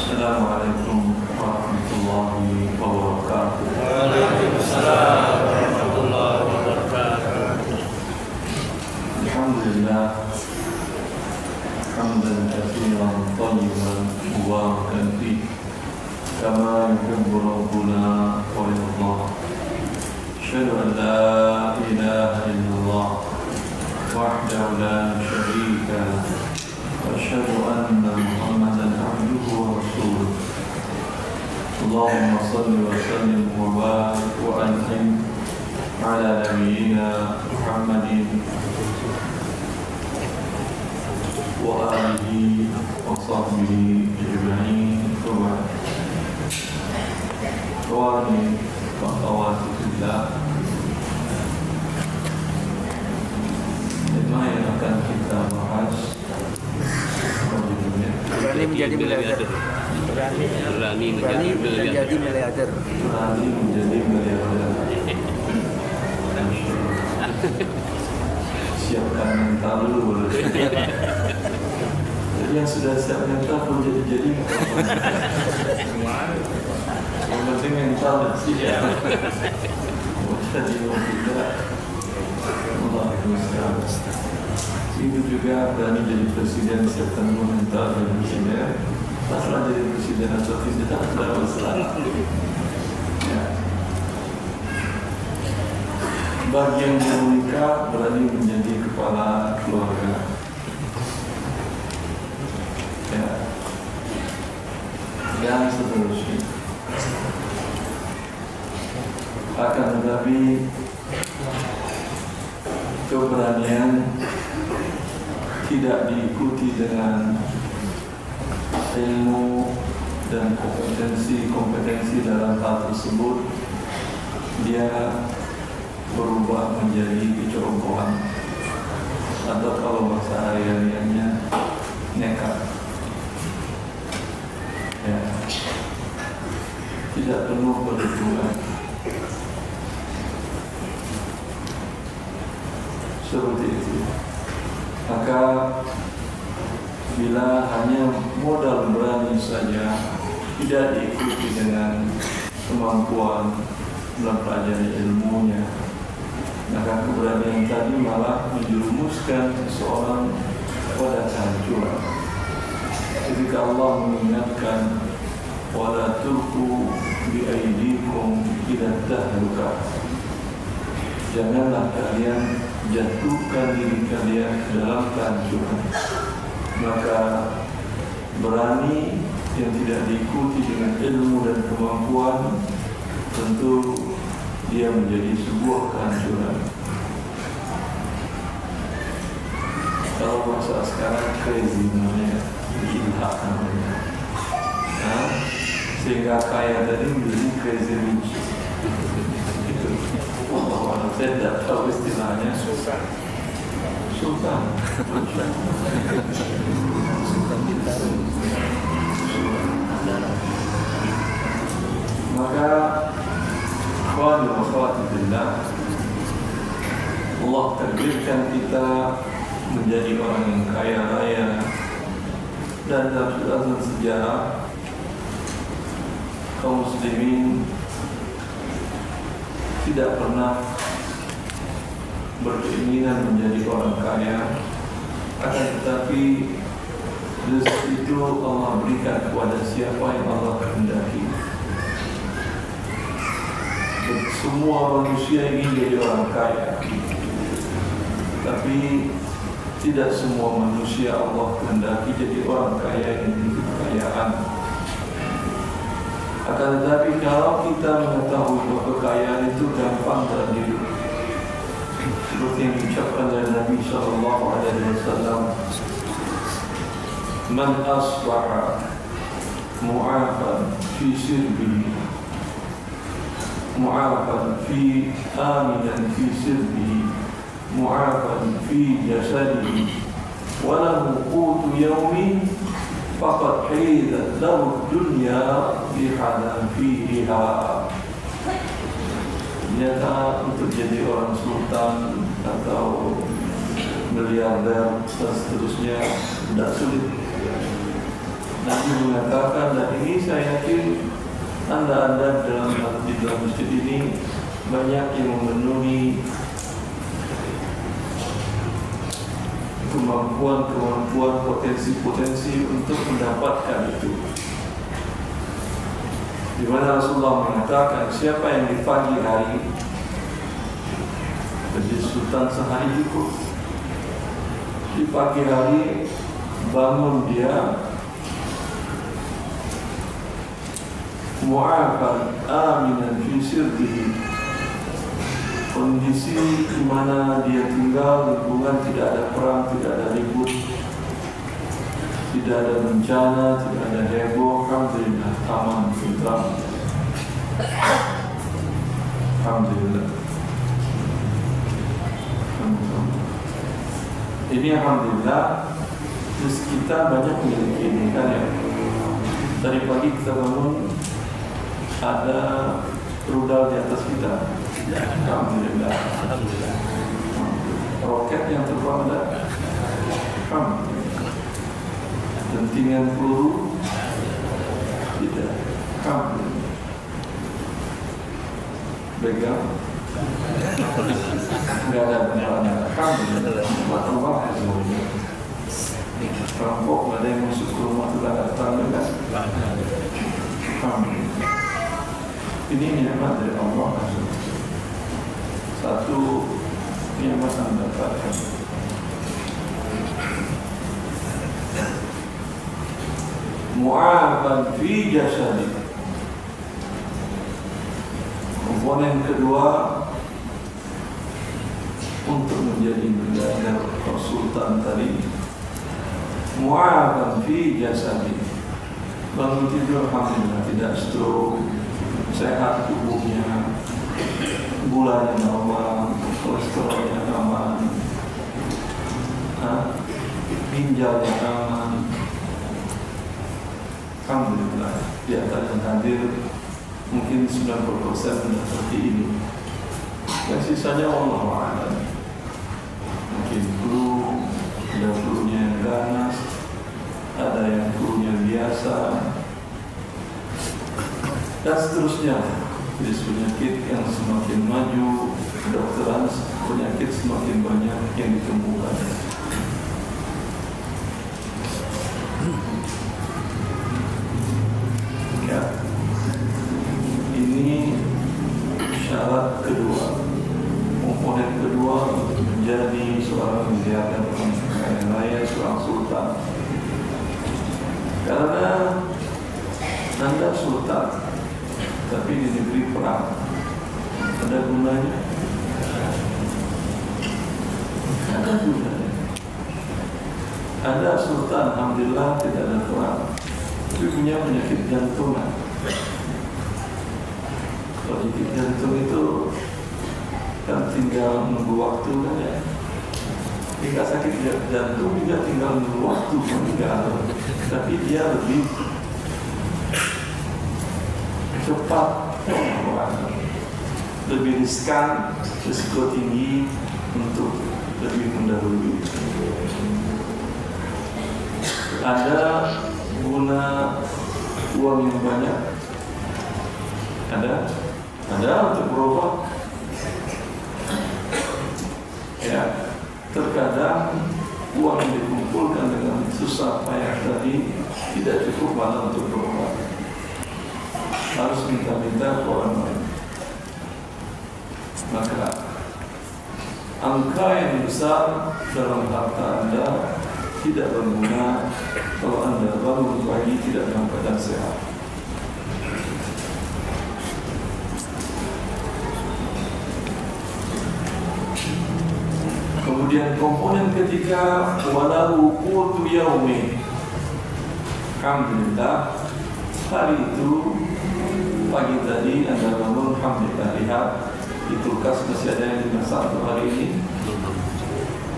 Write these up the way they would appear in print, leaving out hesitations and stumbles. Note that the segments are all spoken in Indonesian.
Assalamualaikum warahmatullahi wabarakatuh. Waalaikumsalam warahmatullahi wabarakatuh. Alhamdulillah, hamdan katsiran thayyiban mubarakan fihi kama yuhibbu rabbuna wa yardah. Asyhadu an la ilaha illallah wahdahu la syarika lahu wa asyhadu anna Muhammadan abduhu wa rasuluh. Allahumma shalli wa sallim wa barik wa an'im ala nabiyyina Muhammadin wa alihi wa sahbihi ajma'in. Ikhwani wa akhwati fillah, tema yang akan kita bahas berani menjadi miliarder. Berani menjadi miliarder. Berani menjadi miliarder. Siapkan mental dulu. Jadi yang sudah siap mental pun jadi yang penting mental sih ya. Jadi tidak Allah Ustaz. Itu juga berani jadi presiden, siapkan mental jadi presiden. Masalah jadi presiden atau tidak ada masalah. Ya. Bagi yang belum menikah berani menjadi kepala keluarga. Ya. Dan seterusnya. Akan tetapi keberanian tidak diikuti dengan ilmu dan kompetensi dalam hal tersebut, dia berubah menjadi kecerobohan atau kalau bahasa hariannya nekat. Ya. Tidak penuh perhitungan. Seperti itu. Maka bila hanya modal berani saja, tidak diikuti dengan kemampuan mempelajari ilmunya, maka keberanian tadi malah menjerumuskan seseorang pada kehancuran. Ketika Allah mengingatkan, wala tulqu bi aydikum ila tahlukah, janganlah kalian jatuhkan diri kalian ke dalam kehancuran. Maka berani yang tidak diikuti dengan ilmu dan kemampuan, tentu dia menjadi sebuah kehancuran. Kalau bahasa sekarang crazy namanya, gila namanya. Nah, sehingga kaya tadi menjadi crazy rich. Itu. Wah, saya tidak tahu istilahnya. Sultan. Maka khawani wa khawati billah, Allah takdirkan kita menjadi orang yang kaya raya, dan dalam sejarah kaum muslimin tidak pernah berkeinginan menjadi orang kaya, akan tetapi rezeki itu Allah berikan kepada siapa yang Allah kehendaki. Semua manusia ingin jadi orang kaya, tapi tidak semua manusia Allah kehendaki jadi orang kaya yang memiliki kekayaan. Akan tetapi kalau kita mengetahui bahwa kekayaan itu gampang dalam hidup, seperti yang diucapkan oleh Nabi SAW, man asbaha mu'afan fi sirbihi, mu'afan fi aminan fi sirbihi, mu'afan fi jasadihi, walahu qutu yawmin faqad hidat lahu dunya bihadan fiha. Ternyata untuk jadi orang sultan atau miliarder dan seterusnya tidak sulit. Nabi mengatakan, dan ini saya yakin anda di dalam masjid ini banyak yang memenuhi kemampuan, potensi untuk mendapatkan itu. Di mana Rasulullah mengatakan, siapa yang di pagi hari menjadi sultan sehari cukup, di pagi hari bangun dia mu'afan aminan fi sirrihi, kondisi di mana dia tinggal, lingkungan tidak ada perang, tidak ada ribut, tidak ada bencana, tidak ada heboh. Alhamdulillah, aman, tentram. Alhamdulillah. Ini alhamdulillah, terus kita banyak memiliki ini kan ya. Tadi pagi kita bangun ada rudal di atas kita. Alhamdulillah. Alhamdulillah. Roket yang terbang ada. Dentingan peluru tidak. Alhamdulillah. Begal nggak ada benerannya. Alhamdulillah. Allah perampok nggak ada yang masuk ke rumah itu datang kan. Alhamdulillah. Ini nikmat dari Allah. Satu nikmat yang dapatkan. Mu'afan fi jasadi. Komponen kedua untuk menjadi benar-benar sultan tadi, mu'afan fi jasadi. Bangun tidur alhamdulillah tidak stroke, sehat tubuhnya, gulanya normal, kolesterolnya aman, ginjalnya aman. Alhamdulillah, di antara yang hadir mungkin 90% sudah seperti ini. Dan sisanya Allah a'lam. Mungkin flu, ada flunya yang ganas, ada yang flunya biasa, dan seterusnya. Jadi penyakit yang semakin maju, kedokteran penyakit semakin banyak yang ditemukan. Ya, ini syarat kedua, komponen kedua untuk menjadi seorang miliarder kaya raya, seorang sultan. Karena Anda sultan, tapi di negeri perang, ada gunanya? Ada gunanya. Anda sultan, alhamdulillah tidak ada perang, tapi punya penyakit jantungan. Penyakit jantung itu kan tinggal menunggu waktu kan ya. Jika sakit jantung juga tinggal menunggu waktu meninggal, tapi dia lebih cepat, lebih riskan, risiko tinggi untuk lebih mendahului. Ada guna uang yang banyak, ada untuk berobat. Ya, terkadang uang yang dikumpulkan dengan susah payah tadi tidak cukup malah untuk berobat. Harus minta-minta ke orang lain. Maka angka yang besar dalam harta Anda tidak berguna kalau Anda bangun pagi tidak dalam keadaan sehat. Kemudian komponen ketiga, walahu qutu yaumi. Alhamdulillah, hari itu pagi tadi Anda bangun, alhamdulillah, lihat di kulkas masih ada yang dimasak untuk hari ini.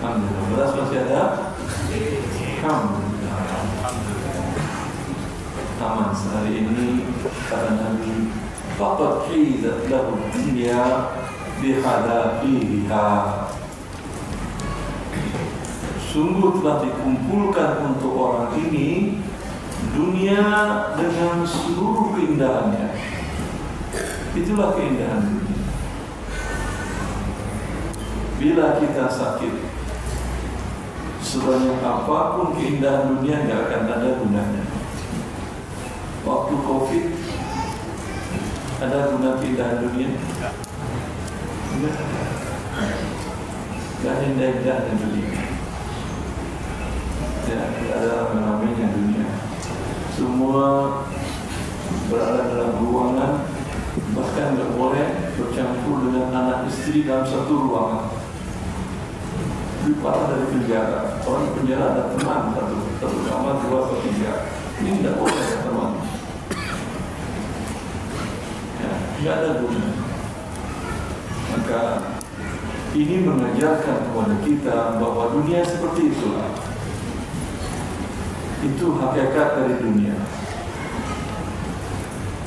Alhamdulillah, beras masih ada. Alhamdulillah, aman sehari ini. Kata Nabi, faqad hizat lahu dunya bihadafiha. Sungguh telah dikumpulkan untuk orang ini dunia dengan seluruh keindahannya. Itulah keindahan dunia. Bila kita sakit, sebanyak apapun keindahan dunia tidak akan ada gunanya. Waktu COVID, ada guna keindahan dunia? Tidak. Tidak indah-indah dunia. Ya, tidak ada ramai-ramainya dunia. Semua berada dalam ruangan, bahkan tidak boleh bercampur dengan anak istri dalam satu ruangan. Lebih parah dari penjara. Orang penjara ada teman satu kamar, 2 atau 3. Ini tidak boleh ada teman. Ya, tidak ada guna. Maka ini mengajarkan kepada kita bahwa dunia seperti itulah. Itu hakikat dari dunia.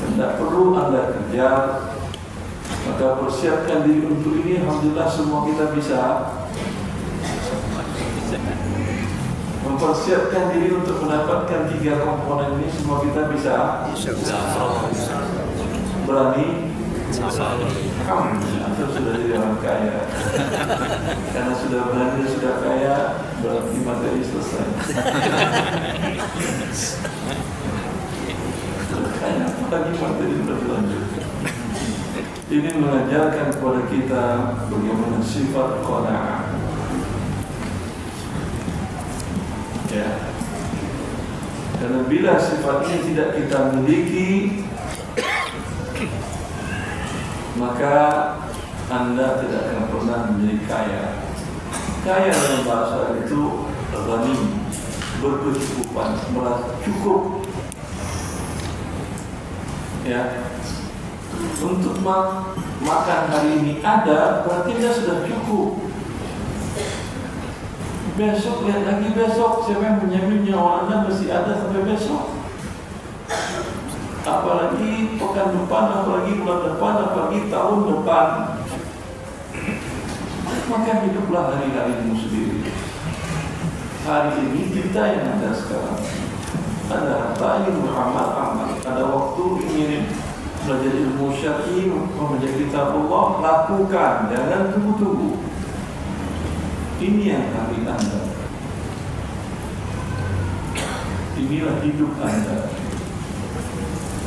Tidak perlu Anda kejar. Maka persiapkan diri untuk ini. Alhamdulillah semua kita bisa mempersiapkan diri untuk mendapatkan 3 komponen ini. Semua kita bisa. Berani. Atau sudah jadi orang kaya. Karena sudah berani, sudah kaya, berarti materi selesai. Kaya, lagi materi berlanjut. Ini mengajarkan kepada kita bagaimana sifat qanaah. Ya. Karena bila sifat ini tidak kita miliki, maka Anda tidak akan pernah menjadi kaya. Kaya dalam bahasa itu ghani, berkecukupan, merasa cukup. Ya, untuk makan hari ini ada, berarti Anda sudah cukup. Besok lihat lagi besok, siapa yang menjamin nyawa Anda masih ada sampai besok? Apalagi pekan depan, apalagi bulan depan, apalagi tahun depan. Maka hiduplah hari-harimu sendiri. Hari ini kita yang ada sekarang. Ada harta ilmu amal. Ada waktu ingin belajar ilmu syar'i, membaca kitab Allah, lakukan, jangan tunggu-tunggu. Ini yang hari Anda. Inilah hidup Anda.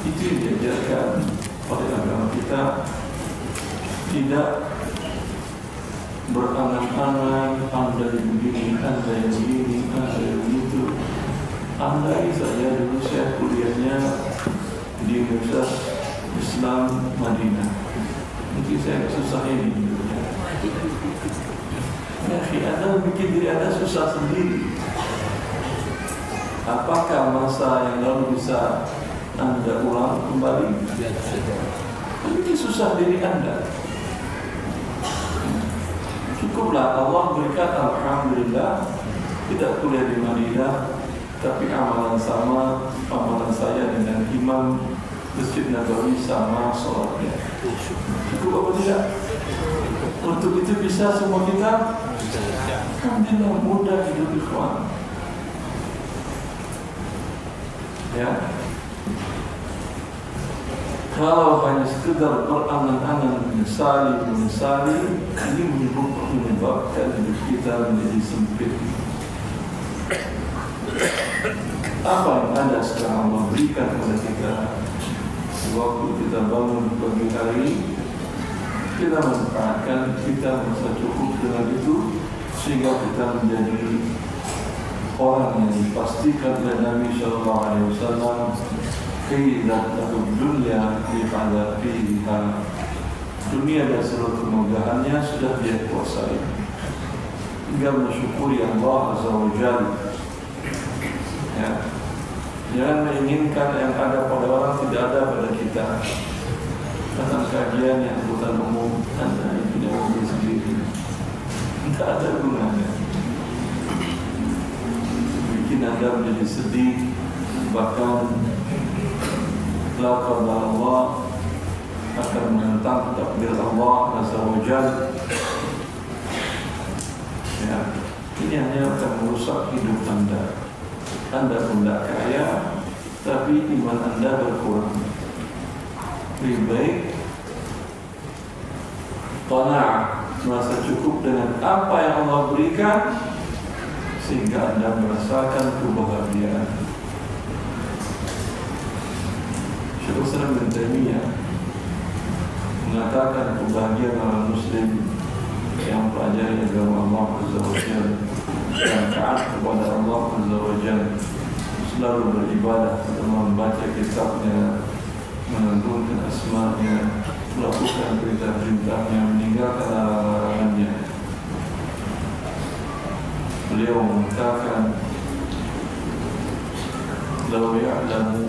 Itu yang diajarkan oleh agama kita. Tidak berangan-angan, Anda yang begini, Anda yang begini, Anda yang begitu. Andai saja dulu saya kuliahnya di Universitas Islam Madinah, mungkin saya susah ini. Ya, Anda bikin diri Anda susah sendiri. Apakah masa yang lalu bisa Anda ulang kembali? Ini susah diri Anda. Cukuplah Allah berikan, alhamdulillah, tidak kuliah di Madinah, tapi amalan sama, amalan saya dengan imam Masjid Nabawi sama sholatnya. Cukup apa tidak? Untuk itu bisa semua kita. Alhamdulillah, mudah hidup ikhwan. Ya. Kalau hanya sekedar berangan-angan menyesali, ini menyebabkan hidup kita menjadi sempit. Apa yang ada sekarang memberikan kepada kita? Waktu kita bangun pagi hari, kita manfaatkan, kita merasa cukup dengan itu, sehingga kita menjadi orang yang dipastikan oleh Nabi Sallallahu Alaihi Wasallam, "Qila lahum dunya bi'adha fiha." Dunia dan seluruh kemegahannya sudah dia kuasai. Tinggal mensyukuri Allah Azza wa Jalla. Ya. Jangan menginginkan yang ada pada orang tidak ada pada kita. Datang kajian yang angkutan umum, Anda yang punya mobil sendiri, tidak ada gunanya. Bikin Anda menjadi sedih, bahkan la qadar Allah, akan menentang takdir Allah Azza wa Jalla. Ya, ini hanya akan merusak hidup Anda. Anda pun tidak kaya, tapi iman Anda berkurang. Lebih baik qanaah, merasa cukup dengan apa yang Allah berikan sehingga Anda merasakan kebahagiaan. Syaikhul Islam Ibnu Taimiyah mengatakan kebahagiaan orang Muslim yang pelajari agama Allah Azza wa Jalla dan taat kepada Allah Azza wa Jalla, selalu beribadah, membaca kitabnya, menegungkan asma-Nya, melakukan perintah-perintahnya, meninggalkan larangan-larangannya. Beliau mengatakan, "Law ya'lamu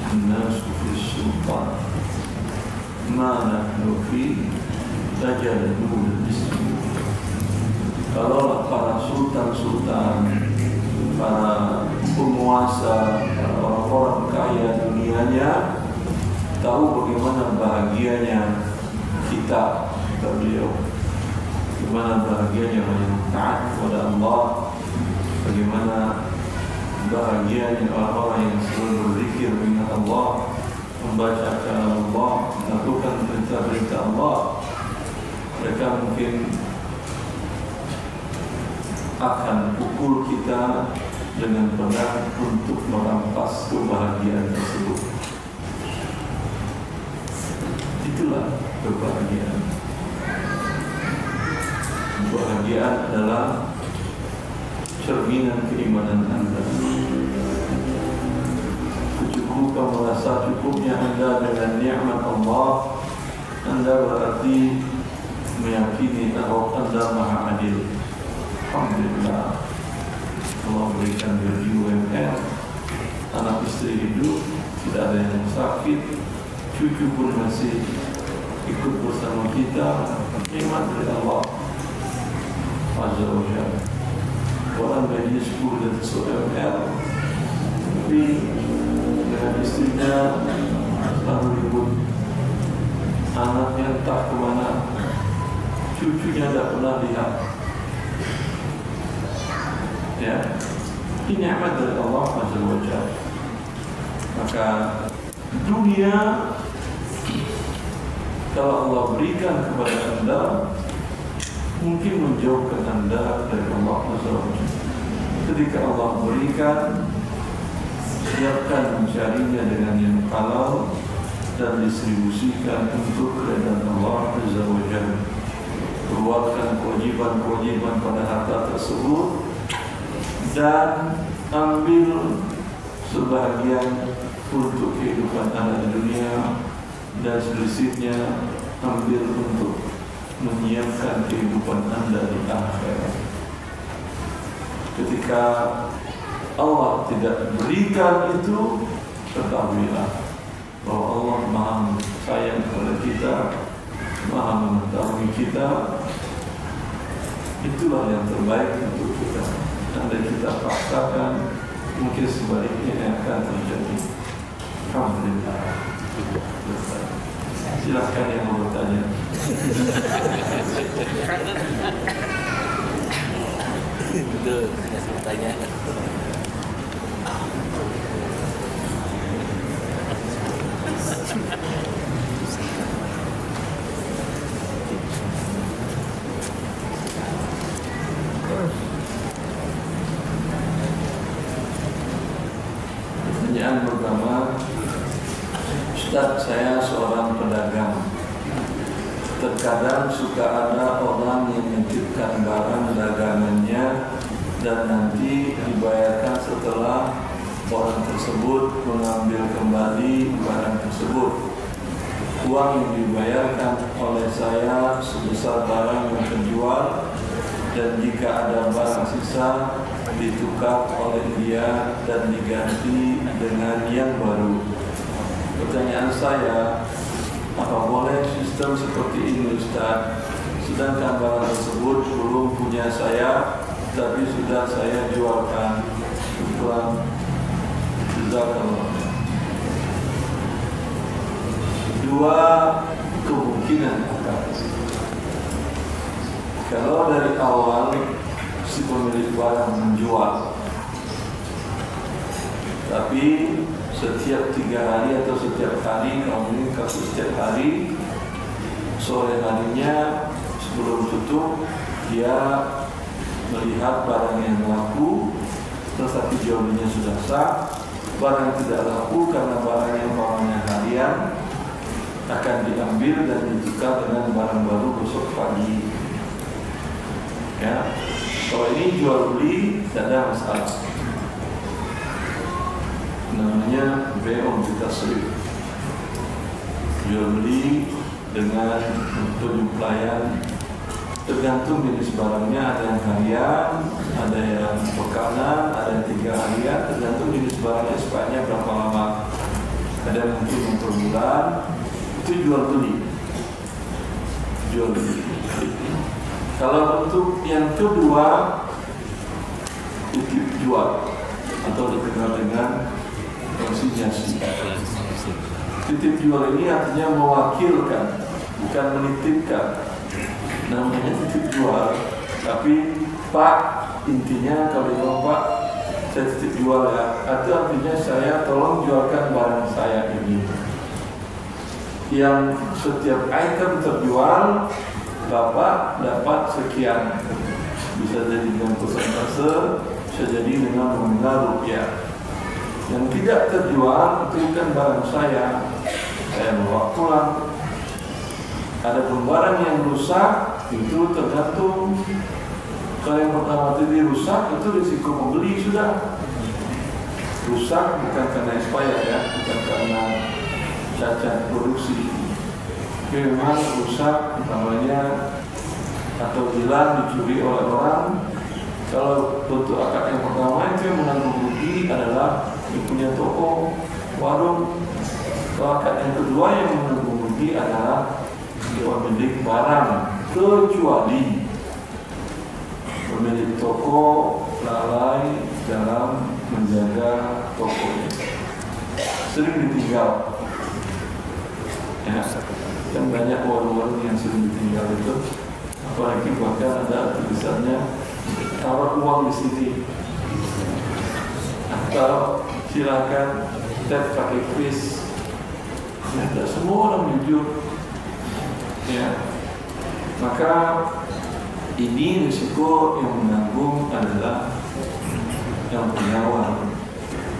an-nasu fi sultan ma nahnu fi lajaladu al-ism." Kalau para sultan-sultan, para penguasa, orang-orang kaya dunianya tahu bagaimana bahagianya kita, kata beliau, bagaimana bahagianya yang taat kepada Allah, bagaimana bahagianya orang-orang yang selalu berzikir dengan Allah, membaca kalam Allah, melakukan perintah-perintah Allah, mereka mungkin akan pukul kita dengan pedang untuk merampas kebahagiaan tersebut. Itulah kebahagiaan. Kebahagiaan adalah cerminan keimanan Anda. Kecukupan, merasa cukupnya Anda dengan nikmat Allah, Anda berarti meyakini bahwa Anda Maha Adil. Alhamdulillah, Allah berikan gaji UMR, anak istri hidup, tidak ada yang sakit, cucu pun masih ikut bersama kita. Nikmat dari Allah Azza wa Jalla. Orang gaji 10 dan 10 UMR, tapi dengan istrinya selalu ribut, anaknya entah kemana, cucunya tidak pernah lihat. Ya, ini nikmat dari Allah Azza wa Jalla. Maka dunia kalau Allah berikan kepada Anda mungkin menjauhkan Anda dari Allah Azza wa Jalla. Ketika Allah berikan, siapkan mencarinya dengan yang halal dan distribusikan untuk keredaan Allah Azza wa Jalla. Keluarkan kewajiban-kewajiban pada harta tersebut dan ambil sebahagian untuk kehidupan Anda di dunia dan selisihnya ambil untuk menyiapkan kehidupan Anda di akhirat. Ketika Allah tidak berikan itu, ketahuilah bahwa Allah Maha sayang kepada kita, Maha mengetahui kita. Itulah yang terbaik untuk kita. Andai kita paksakan, mungkin sebaliknya yang akan terjadi. Alhamdulillah. Silakan yang mau bertanya. Betul, kasih pertanyaan. Pertanyaan pertama, Ustaz, saya seorang pedagang. Terkadang suka ada orang yang menitipkan barang dagangannya dan nanti dibayarkan setelah orang tersebut mengambil kembali barang tersebut. Uang yang dibayarkan oleh saya sebesar barang yang terjual, dan jika ada barang sisa ditukar oleh dia dan diganti dengan yang baru. Pertanyaan saya, apa boleh sistem seperti ini, Ustaz? Sedangkan barang tersebut belum punya saya, tapi sudah saya jualkan. Syukran. Jazakallah. Dua kemungkinan akan. Kalau dari awal si pemilik barang menjual Tapi setiap 3 hari atau setiap hari, kalau ini kasus setiap hari, sore harinya sebelum tutup dia melihat barang yang laku, tetapi jual belinya sudah sah. Barang yang tidak laku karena barangnya harian akan diambil dan ditukar dengan barang baru besok pagi. Ya, kalau ini jual beli tidak ada masalah. Namanya B.O. Tasrif, jual beli dengan penjumpalan, tergantung jenis barangnya. Ada yang harian, ada yang pekanan, ada yang 3 harian, tergantung jenis barangnya, sepanjang berapa lama. Ada yang mungkin untuk bulan. Itu jual beli. Kalau untuk yang kedua, titip jual atau dikenal dengan konsinyasi. Titip jual ini artinya mewakilkan, bukan menitipkan. Namanya titip jual, tapi Pak, intinya kalau bilang Pak, saya titip jual ya, itu artinya saya tolong jualkan barang saya ini. Yang setiap item terjual, Bapak dapat sekian. Bisa jadi dengan persentase, bisa jadi dengan nominal rupiah. Yang tidak terjual itu kan barang saya bawa pulang. Ada barang yang rusak, itu tergantung. Kalau yang pertama tadi rusak, itu risiko pembeli sudah. Rusak bukan karena expired ya, bukan karena cacat produksi. Memang rusak utamanya atau hilang, dicuri oleh orang. Kalau bentuk akad yang pertama itu yang menanggung rugi adalah yang punya toko, warung. Kalau akad yang kedua yang menanggung rugi adalah pemilik barang, kecuali pemilik toko lalai dalam menjaga tokonya, sering ditinggal. Ya, kan banyak warung-warung yang sering ditinggal itu, apalagi bahkan ada tulisannya taruh uang di sini atau silakan tap pakai kris. Ya, tidak semua orang jujur. Ya, maka ini risiko yang menanggung adalah yang punya warung.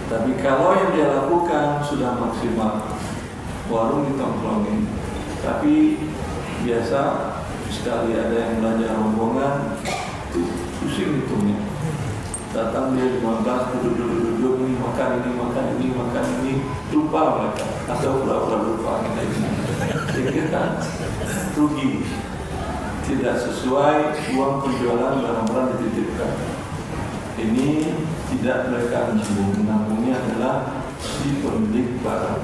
Tapi kalau yang dia lakukan sudah maksimal, warung ditongkrongin. Tapi biasa sekali ada yang belanja rombongan, pusing hitungnya. Datang dia 15, duduk ini makan ini, lupa mereka atau pura-pura lupa kita ini. Kita rugi, tidak sesuai uang penjualan barang-barang dititipkan. Ini tidak mereka menanggungnya adalah si pemilik barang.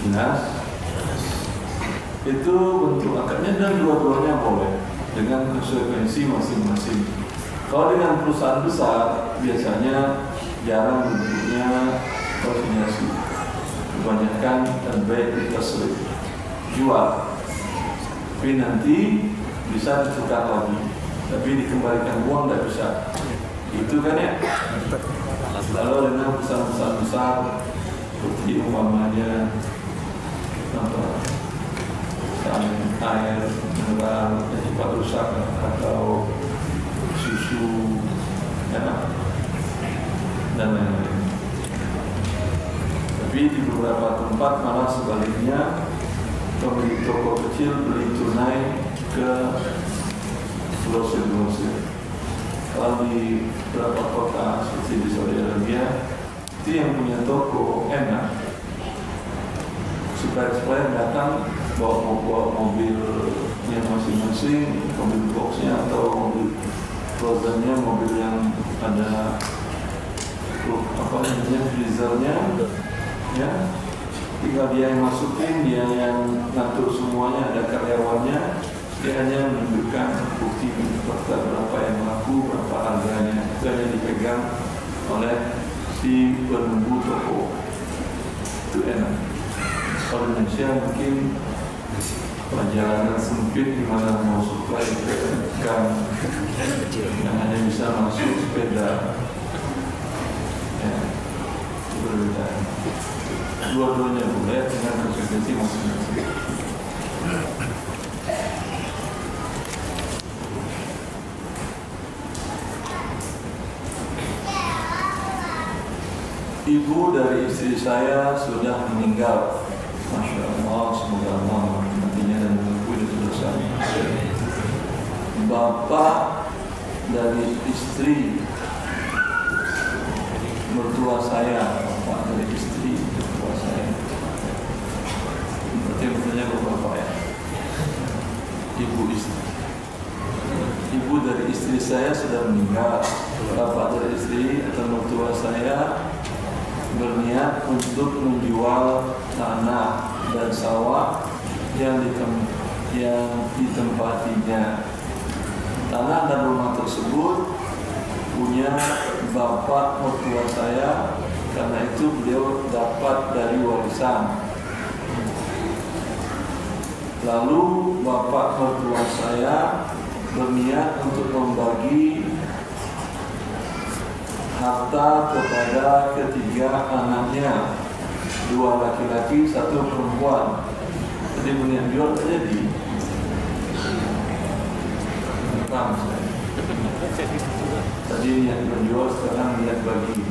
Jelas? Itu bentuk akadnya dan dua-duanya boleh dengan konsekuensi masing-masing. Kalau dengan perusahaan besar biasanya jarang bentuknya konsinyasi, kebanyakan dan baik ditasrif jual, tapi nanti bisa ditukar lagi, tapi dikembalikan uang tidak bisa. Itu kan ya. Lalu dengan perusahaan besar seperti umpamanya air mineral yang cepat rusak atau susu ya, dan lain-lain. Tapi di beberapa tempat malah sebaliknya, pemilik toko kecil beli tunai ke grosir-grosir. Kalau di beberapa kota seperti di Saudi Arabia, itu yang punya toko enak, supplier datang bawa mobilnya masing-masing, mobil boxnya atau mobil frozennya, mobil yang ada apa namanya freezernya, ya, tinggal dia yang masukin, dia yang ngatur semuanya, ada karyawannya, dia hanya menunjukkan bukti berapa yang laku, berapa harganya, itu hanya dipegang oleh si penunggu toko. Itu enak. Kalau Indonesia mungkin perjalanan sempit di mana mau supply ke gang yang hanya bisa masuk sepeda. Dua-duanya boleh dengan konsekuensi masing-masing. Ibu dari istri saya sudah meninggal. Masya Allah, semoga Allah merahmatinya dan mengampuni dosanya. Bapak dari istri mertua saya, bapak dari istri mertua saya. Berarti bertanya ke bapak ya. Ibu istri. Ibu dari istri saya sudah meninggal. Bapak dari istri atau mertua saya berniat untuk menjual tanah dan sawah yang ditempatinya. Tanah dan rumah tersebut punya bapak mertua saya, karena itu beliau dapat dari warisan. Lalu bapak mertua saya berniat untuk membagi harta kepada ketiga anaknya, 2 laki-laki, 1 perempuan. Jadi berniat jual jadi. Paham saya? Tadi niat menjual, sekarang niat bagi.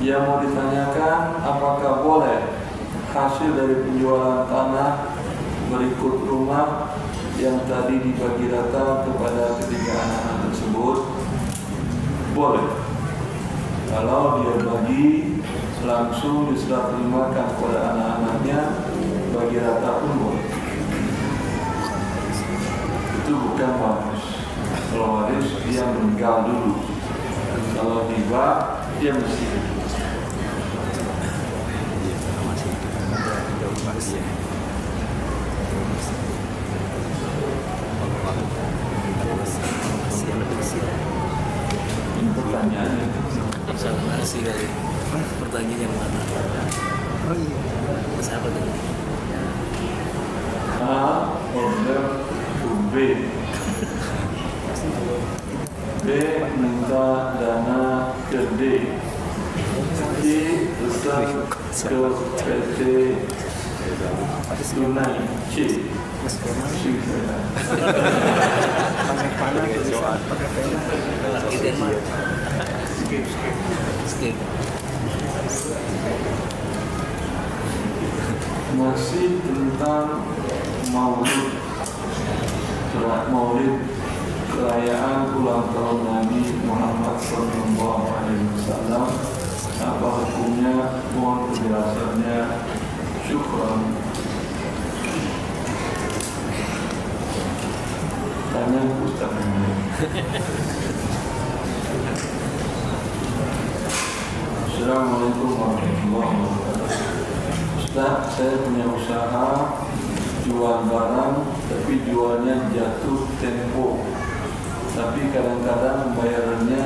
Ia mau ditanyakan apakah boleh hasil dari penjualan tanah berikut rumah yang tadi dibagi rata kepada ketiga anak-anak tersebut. Boleh. Kalau dia bagi langsung diserah terimakan kepada anak-anaknya, bagi rata pun boleh. Itu bukan waris. Kalau waris dia meninggal dulu. Kalau hibah dia mesti hidup. Ini pertanyaannya. Salah nasi kali. Pertanyaan yang mana? Oh iya. Siapa tadi? A order to B. B minta dana ke D. D pesan ke PT Sunai C. Pakai panah tulisan, pakai pena. Skip. Masih tentang Maulid perayaan ulang tahun Nabi Muhammad SAW. Apa hukumnya? Mohon penjelasannya. Syukran. Tanya Ustaz. Assalamualaikum warahmatullahi wabarakatuh. Ustaz, saya punya usaha jual barang, tapi jualnya jatuh tempo. Tapi kadang-kadang pembayarannya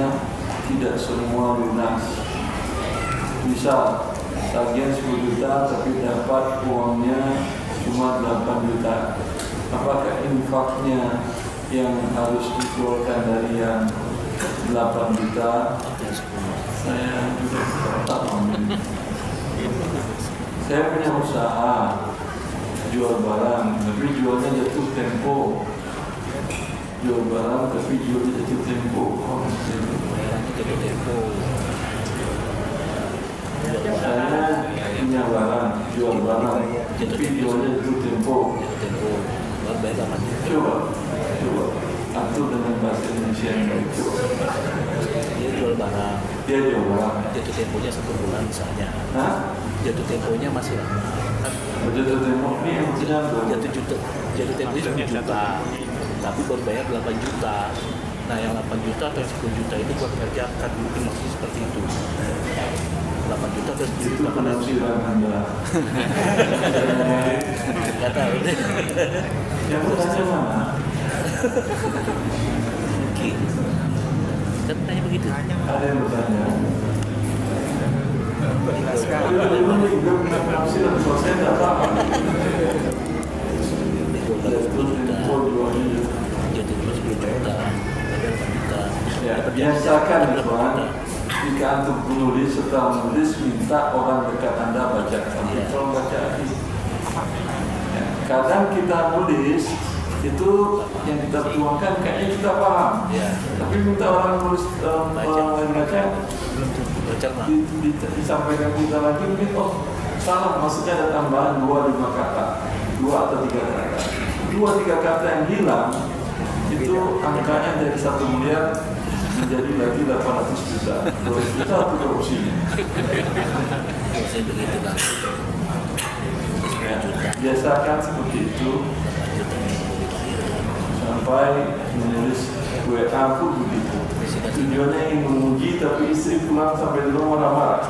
tidak semua lunas. Misal, tagihan 10 juta tapi dapat uangnya cuma 8 juta. Apakah infaknya yang harus dikeluarkan dari yang 8 juta? Saya juga tak paham. Saya punya usaha jual barang, tapi jualnya jatuh tempo. Jual barang, tapi jualnya jatuh tempo. Jatuh tempo. Saya punya barang, jual barang, tapi jualnya jatuh tempo. Jatuh tempo. Baru bayar 8 juta. Coba. Atur dengan bahasa Indonesia yang baik. Dia jual barang. Dia jual barang. Jatuh temponya 1 bulan misalnya. Hah? Jatuh temponya masih lama. Jatuh tempo ini maksudnya apa? Jatuh temponya 10 juta. Tapi baru bayar 8 juta. Nah yang 8 juta atau 10 juta itu buat kerjakan, mungkin maksudnya seperti itu. 8 juta atau 10 juta kan penafsiran Anda. nggak tahu deh. Yang bertanya mana? Kan tanya begitu. Ada yang bertanya. Jelaskan. Penafsiran kalau saya tidak paham. Jatuh tempo 10 juta. Jatuh tempo 10 juta. Bayar 8 juta. Ya, biasakan Ikhwan. jika antum menulis setelah menulis minta orang dekat anda baca, tolong baca hadis. Ya, kadang kita nulis itu yang kita tuangkan kayaknya kita paham, tapi minta orang nulis orang lain baca, disampaikan kita lagi mungkin salah, maksudnya ada tambahan 2-5 kata, 2 atau 3 kata, 2-3 kata yang hilang itu angkanya dari 1 miliar menjadi lagi 800 juta. 200 juta itu korupsinya. Ya, biasakan seperti itu sampai menulis WA pun begitu. Tujuannya ingin menguji, tapi istri pulang sampai di rumah marah-marah.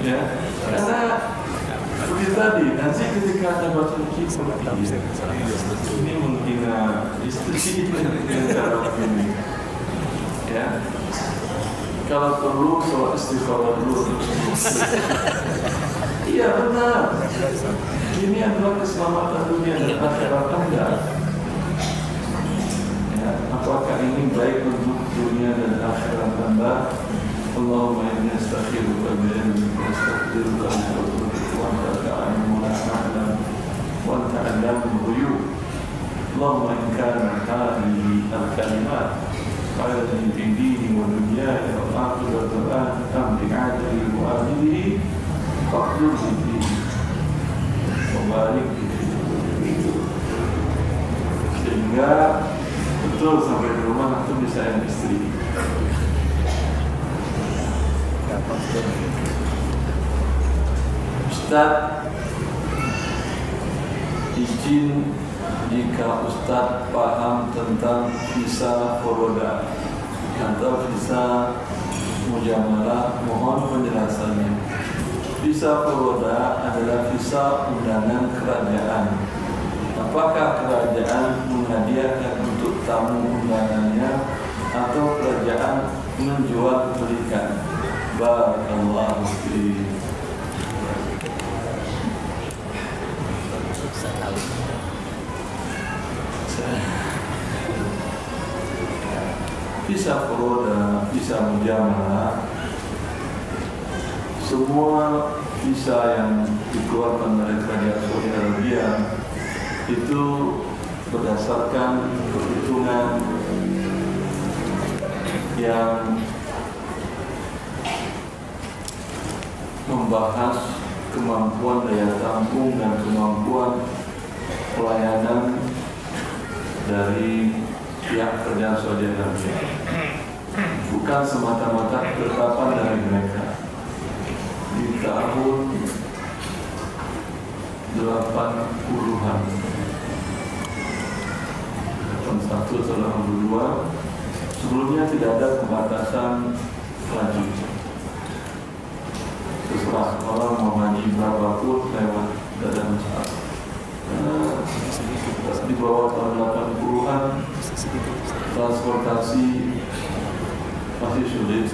Ya, karena seperti tadi, nanti ketika ada baca kitab ini menghina istri dengan cara begini. Ya, kalau perlu sholat istighfar dulu. Iya benar. Ini adalah keselamatan dunia dan akhirat Anda. Ya, apakah ini baik untuk dunia dan akhirat Anda? Allahumma inni astaghfiruka bi ilmika astaghfiruka bi fadlika wa anta ta'lamu ma a'lam wa anta 'allamul ghuyub. Allahumma in kana hadhihi al-kalimat khairan fi dini wa dunyaya wa akhirati amri 'ajli wa ajlihi faqdur fihi wa barik fihi. Sehingga betul sampai di rumah itu bisa yang istri. Ustaz, izin jika Ustaz paham tentang visa Foroda atau visa mujamalah, mohon penjelasannya. Visa Foroda adalah visa undangan kerajaan. Apakah kerajaan menghadiahkan untuk tamu undangannya atau kerajaan menjual belikan? Barakallahu fiik. Visa Foroda, visa mujamalah, semua visa yang dikeluarkan oleh kerajaan Saudi Arabia itu berdasarkan perhitungan yang membahas kemampuan daya tampung dan kemampuan pelayanan dari pihak kerajaan Saudi Arabia, bukan semata-mata ketetapan dari mereka. Di tahun 80-an, 81 atau 82, sebelumnya tidak ada pembatasan laju. Terserah orang mau haji berapapun lewat, tidak ada masalah. Di bawah tahun 80-an transportasi masih sulit.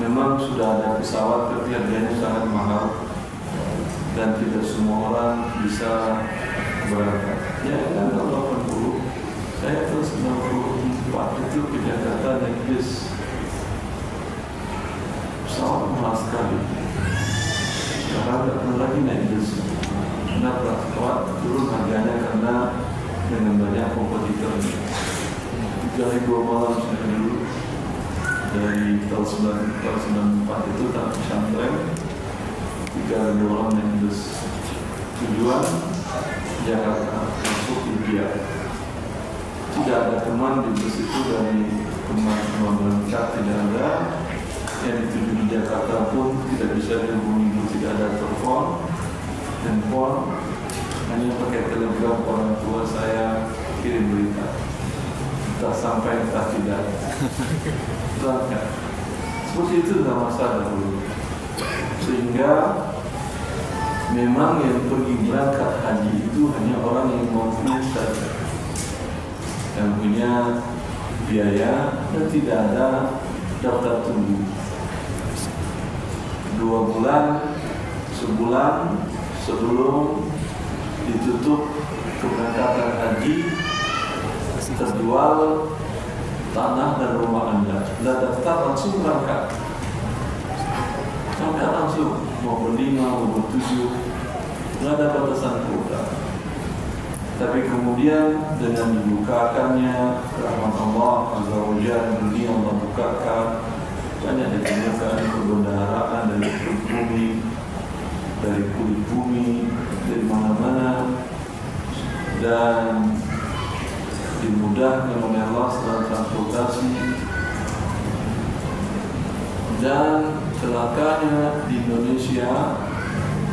Memang sudah ada pesawat tapi harganya sangat mahal dan tidak semua orang bisa berangkat. Ya kan tahun 80, saya tahun 94 itu ke Jakarta naik bis, pesawat mahal sekali. Sekarang tidak pernah lagi naik bis. Karena pesawat turun harganya karena dengan banyak kompetitor. 3 malam saya dulu dari tahun 94 itu tak pesantren, 3 malam naik bus tujuan Jakarta masuk India. Tidak ada teman di bus itu, dari teman-teman berangkat tidak ada. Yang dituju di Jakarta pun tidak bisa dihubungi, tidak ada telepon, handphone, hanya pakai telegram orang tua saya kirim berita, entah sampai entah tidak. Berangkat seperti itu sudah masa dahulu, sehingga memang yang pergi berangkat haji itu hanya orang yang mampu saja, yang punya biaya dan tidak ada daftar tunggu. 2 bulan, sebulan sebelum ditutup keberangkatan haji terjual tanah dan rumah Anda. Anda daftar langsung berangkat. Anda langsung mau berlima, mau bertujuh, nggak ada batasan kuota. Tapi kemudian dengan dibukakannya rahmat Allah Azza wa Jalla, dunia Allah bukakan, banyak ditemukan kebenaran dari kulit bumi, dari mana-mana, dan dimudahkan oleh Allah secara transportasi. Dan celakanya di Indonesia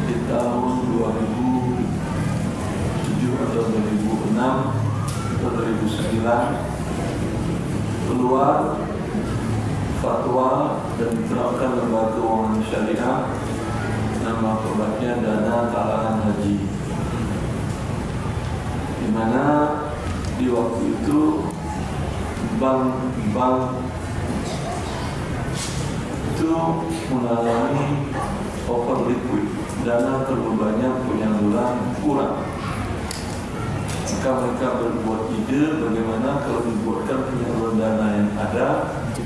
di tahun 2007 atau 2006 atau 2009 keluar fatwa dan diterapkan lembaga keuangan syariah, nama produknya dana talangan haji, di mana di waktu itu bank itu mengalami over liquid, dana terlalu banyak, penyaluran kurang. Maka mereka berbuat ide bagaimana kalau dibuatkan penyaluran dana yang ada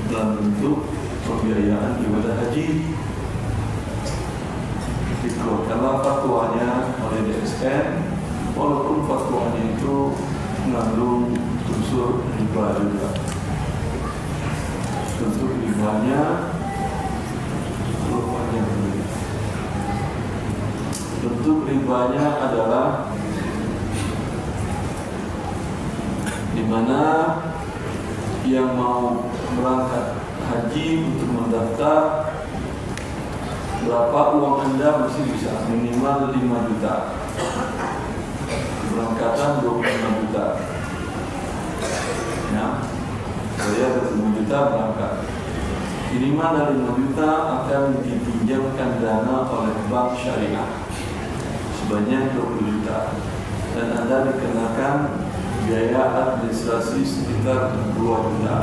dalam bentuk pembiayaan ibadah haji. Dikeluarkanlah fatwanya oleh DSN, walaupun fatwanya itu mengandung unsur riba juga. Bentuk ribanya bentuk ribanya adalah di mana yang mau berangkat haji untuk mendaftar, berapa uang Anda mesti bisa minimal 5 juta, berangkatan 25 juta, ya, saya 5 juta berangkat. Minimal dari 5 juta akan dipinjamkan dana oleh bank syariah sebanyak 20 juta, dan Anda dikenakan biaya administrasi sekitar 2 juta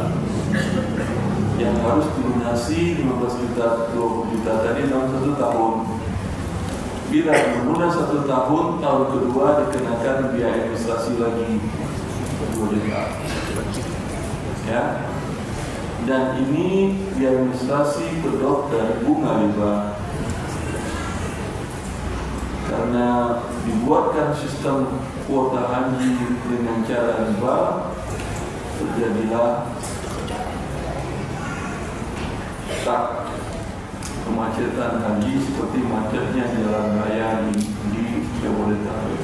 yang harus dilunasi 15 juta, 20 juta tadi dalam 1 tahun. Bila menunda 1 tahun, tahun kedua dikenakan biaya administrasi lagi 2 juta, ya. Dan ini biaya administrasi kedok dari bunga riba. Karena dibuatkan sistem kuota haji dengan cara riba, terjadilah kemacetan haji seperti macetnya jalan raya di Jabodetabek.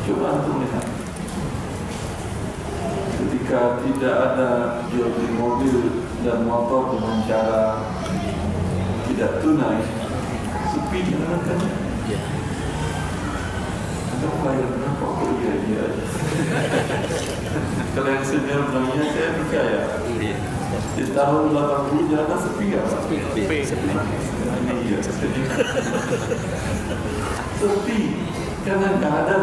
Coba untuk lihat, ketika tidak ada jual beli mobil dan motor dengan cara tidak tunai, sepi jalan kan? Ya. Ada bayar berapa? Oh iya. Kalau yang senior bilangnya saya percaya. Di tahun 80 jalan sepi nggak Pak? Sepi. Iya, sepi. Karena nggak ada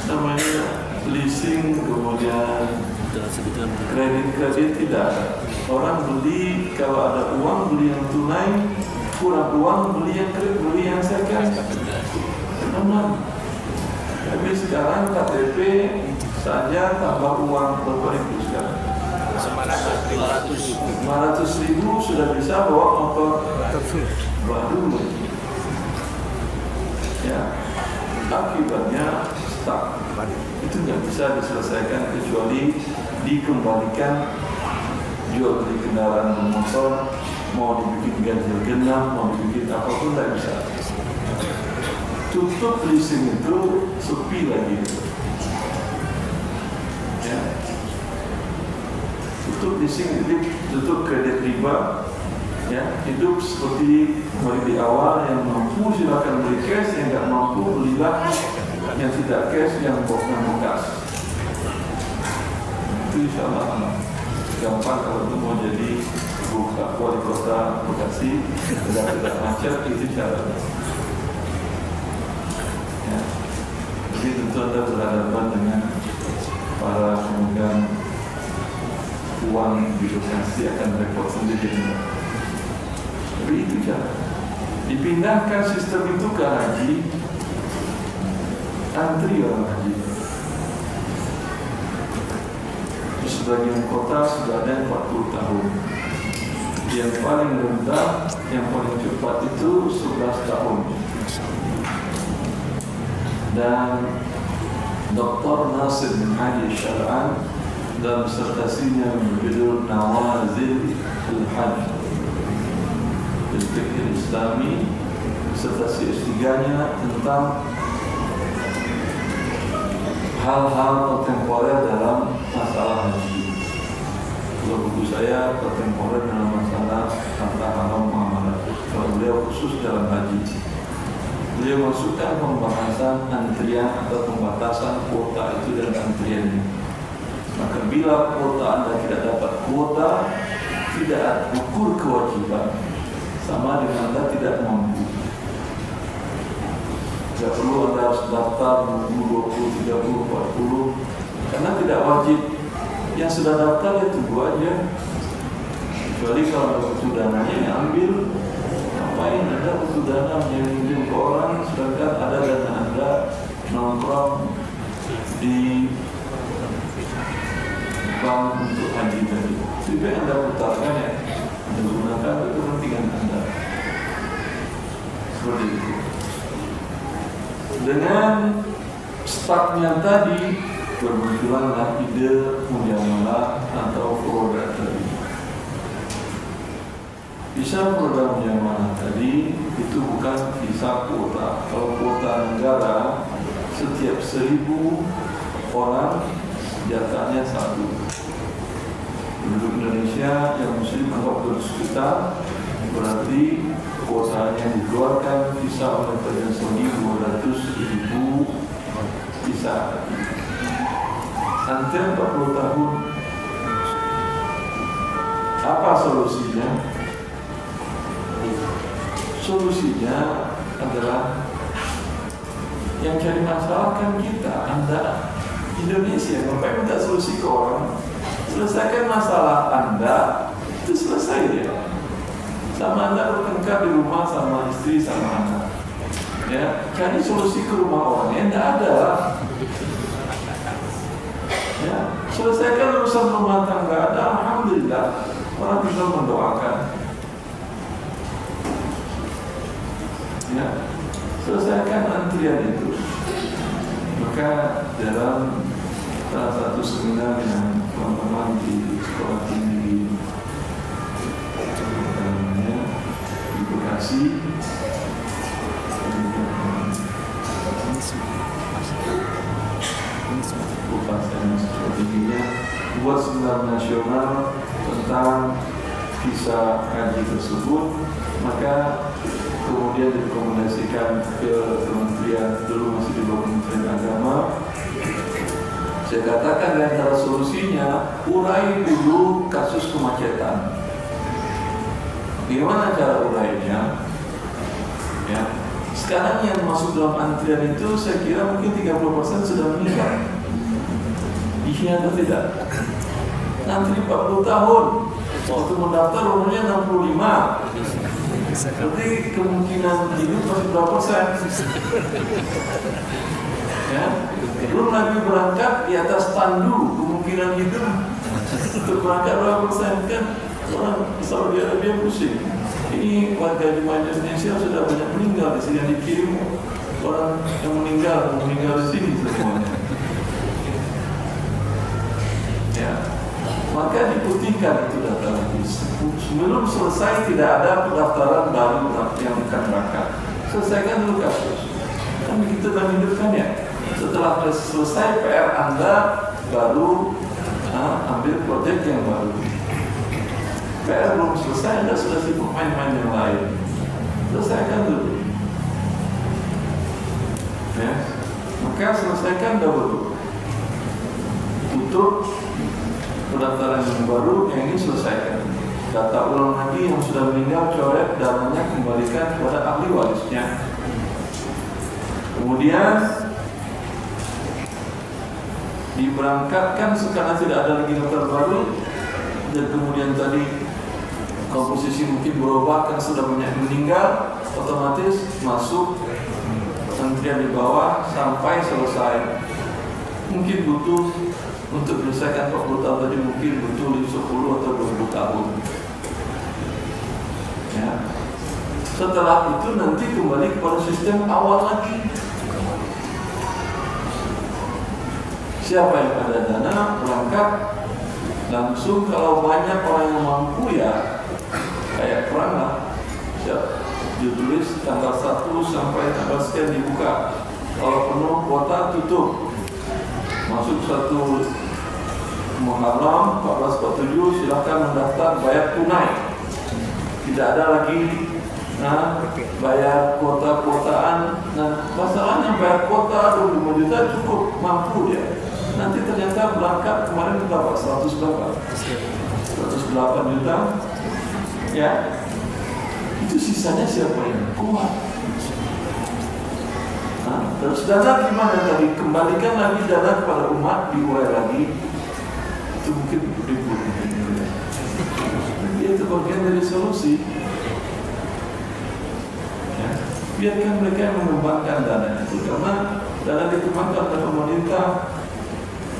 namanya leasing, kemudian kredit tidak ada. Orang beli, kalau ada uang beli yang tunai, kurang uang beli yang kredit, beli yang second. Benar. Tapi sekarang KTP saja tambah uang berapa ribu sekarang? 500 ribu sudah bisa bawa motor baru. Ya, akibatnya stuck. Itu nggak bisa diselesaikan kecuali dikembalikan jual beli kendaraan bermotor, mau dibikin ganjil genap, mau dibikin apapun nggak bisa. Tutup leasing itu sepi lagi. Ya. Tutup leasing, tutup kredit riba, ya, hidup seperti kembali di awal. Yang mampu silakan beli cash, yang nggak mampu belilah yang tidak cash, yang bekas. Itu insya Allah gampang kalau itu mau jadi wali kota Bekasi, tidak macet, itu syaratnya. Ya. Jadi tentu Anda berhadapan dengan para pemegang uang birokrasi akan repot sendiri. Tapi itu cara. Dipindahkan sistem itu ke haji, antri orang haji. sebagian kota sudah ada yang 40 tahun. Yang paling rendah, yang paling cepat itu 11 tahun. Dan Dr. Nasir bin Ali Syar'an dalam disertasinya berjudul Nawazil al-Hajj Al-Fiqh Islami, disertasi S3-nya tentang hal-hal kontemporer dalam masalah haji. Kalau buku saya kontemporer dalam masalah tata haram muamalah. Kalau beliau khusus dalam haji, beliau masukkan pembahasan antrian atau pembatasan kuota itu dan antriannya. Maka bila kuota Anda tidak dapat kuota, tidak ukur kewajiban, sama dengan Anda tidak mampu. Tidak perlu Anda harus daftar 20, 20, 30, 40, karena tidak wajib. Yang sudah daftar ya tunggu aja. Kecuali kalau ada butuh dananya ya ambil. Ngapain Anda butuh dana minjem ke orang, sedangkan ada dana Anda nongkrong di bank untuk haji tadi. Lebih Anda putarkan ya, Anda gunakan untuk kepentingan Anda. Seperti itu. Dengan startnya tadi bermunculanlah ide mujamalah atau produk tadi. Visa produk mujamalah tadi itu bukan visa kuota. Kalau kuota negara setiap 1000 orang jatahnya 1. Penduduk Indonesia yang muslim anggap 200 juta, berarti kuotanya dikeluarkan visa oleh Kerajaan Saudi 200.000 visa. Antrian 40 tahun. Apa solusinya? Solusinya adalah yang cari masalah kan kita, Anda Indonesia. Ngapain minta solusi ke orang? Selesaikan masalah Anda, itu selesai ya. Sama Anda bertengkar di rumah sama istri sama anak. Ya, cari solusi ke rumah orang yang tidak ada. Ya, selesaikan urusan rumah tangga ada, alhamdulillah orang bisa mendoakan. Ya, selesaikan antrian itu. Maka dalam salah satu seminar yang teman-teman di sekolah tinggi di Bekasi, tingginya buat seminar nasional tentang visa haji tersebut, maka kemudian direkomendasikan ke Kementerian, dulu masih di bawah Kementerian Agama. Saya katakan di antara solusinya, urai dulu kasus kemacetan. Gimana cara urainya? Ya, sekarang yang masuk dalam antrian itu saya kira mungkin 30% sudah meninggal. Iya atau tidak? Antri 40 tahun, waktu mendaftar umurnya 65. Berarti kemungkinan hidup masih berapa persen? Ya, belum lagi berangkat di atas tandu, kemungkinan hidup untuk berangkat berapa persen kan? Orang Saudi Arabia pusing. Ini warga di Indonesia sudah banyak meninggal di sini, yang dikirim orang yang meninggal di sini semuanya. Ya, maka diputihkan itu data lagi. Sebelum selesai tidak ada pendaftaran baru yang akan berangkat. Selesaikan dulu kasus. Kan begitu dalam hidup kan ya. Setelah selesai PR Anda, baru ambil proyek yang baru. PR belum selesai, Anda sudah sibuk main-main yang lain. Selesaikan dulu. Ya, maka selesaikan dahulu. Tutup pendaftaran yang baru, yang ini selesaikan. Data ulang lagi yang sudah meninggal, coret dananya kembalikan kepada ahli warisnya. Kemudian diberangkatkan karena tidak ada lagi daftar baru, dan kemudian tadi komposisi mungkin berubah kan sudah banyak meninggal, otomatis masuk antrian di bawah sampai selesai. Mungkin butuh Untuk menyelesaikan 40 tahun tadi mungkin butuh 10 atau 20 tahun. Ya. Setelah itu nanti kembali kepada sistem awal lagi. Siapa yang ada dana berangkat langsung. Kalau banyak orang yang mampu ya kayak perang lah, ditulis tanggal 1 sampai tanggal sekian dibuka. Kalau penuh kuota tutup. Masuk 1 Muharram 1447 silakan mendaftar, bayar tunai. Tidak ada lagi bayar kuota-kuotaan. Nah, masalahnya bayar kuota 25 juta cukup, mampu dia. Nanti ternyata berangkat kemarin berapa? 100 berapa? 108 juta. Ya. Itu sisanya siapa yang kuat? Terus dana gimana tadi? Kembalikan lagi dana kepada umat, diurai lagi. Itu mungkin ribut. Itu bagian dari solusi. Ya. Biarkan mereka yang mengembangkan dana itu, karena dana dikembangkan oleh pemerintah.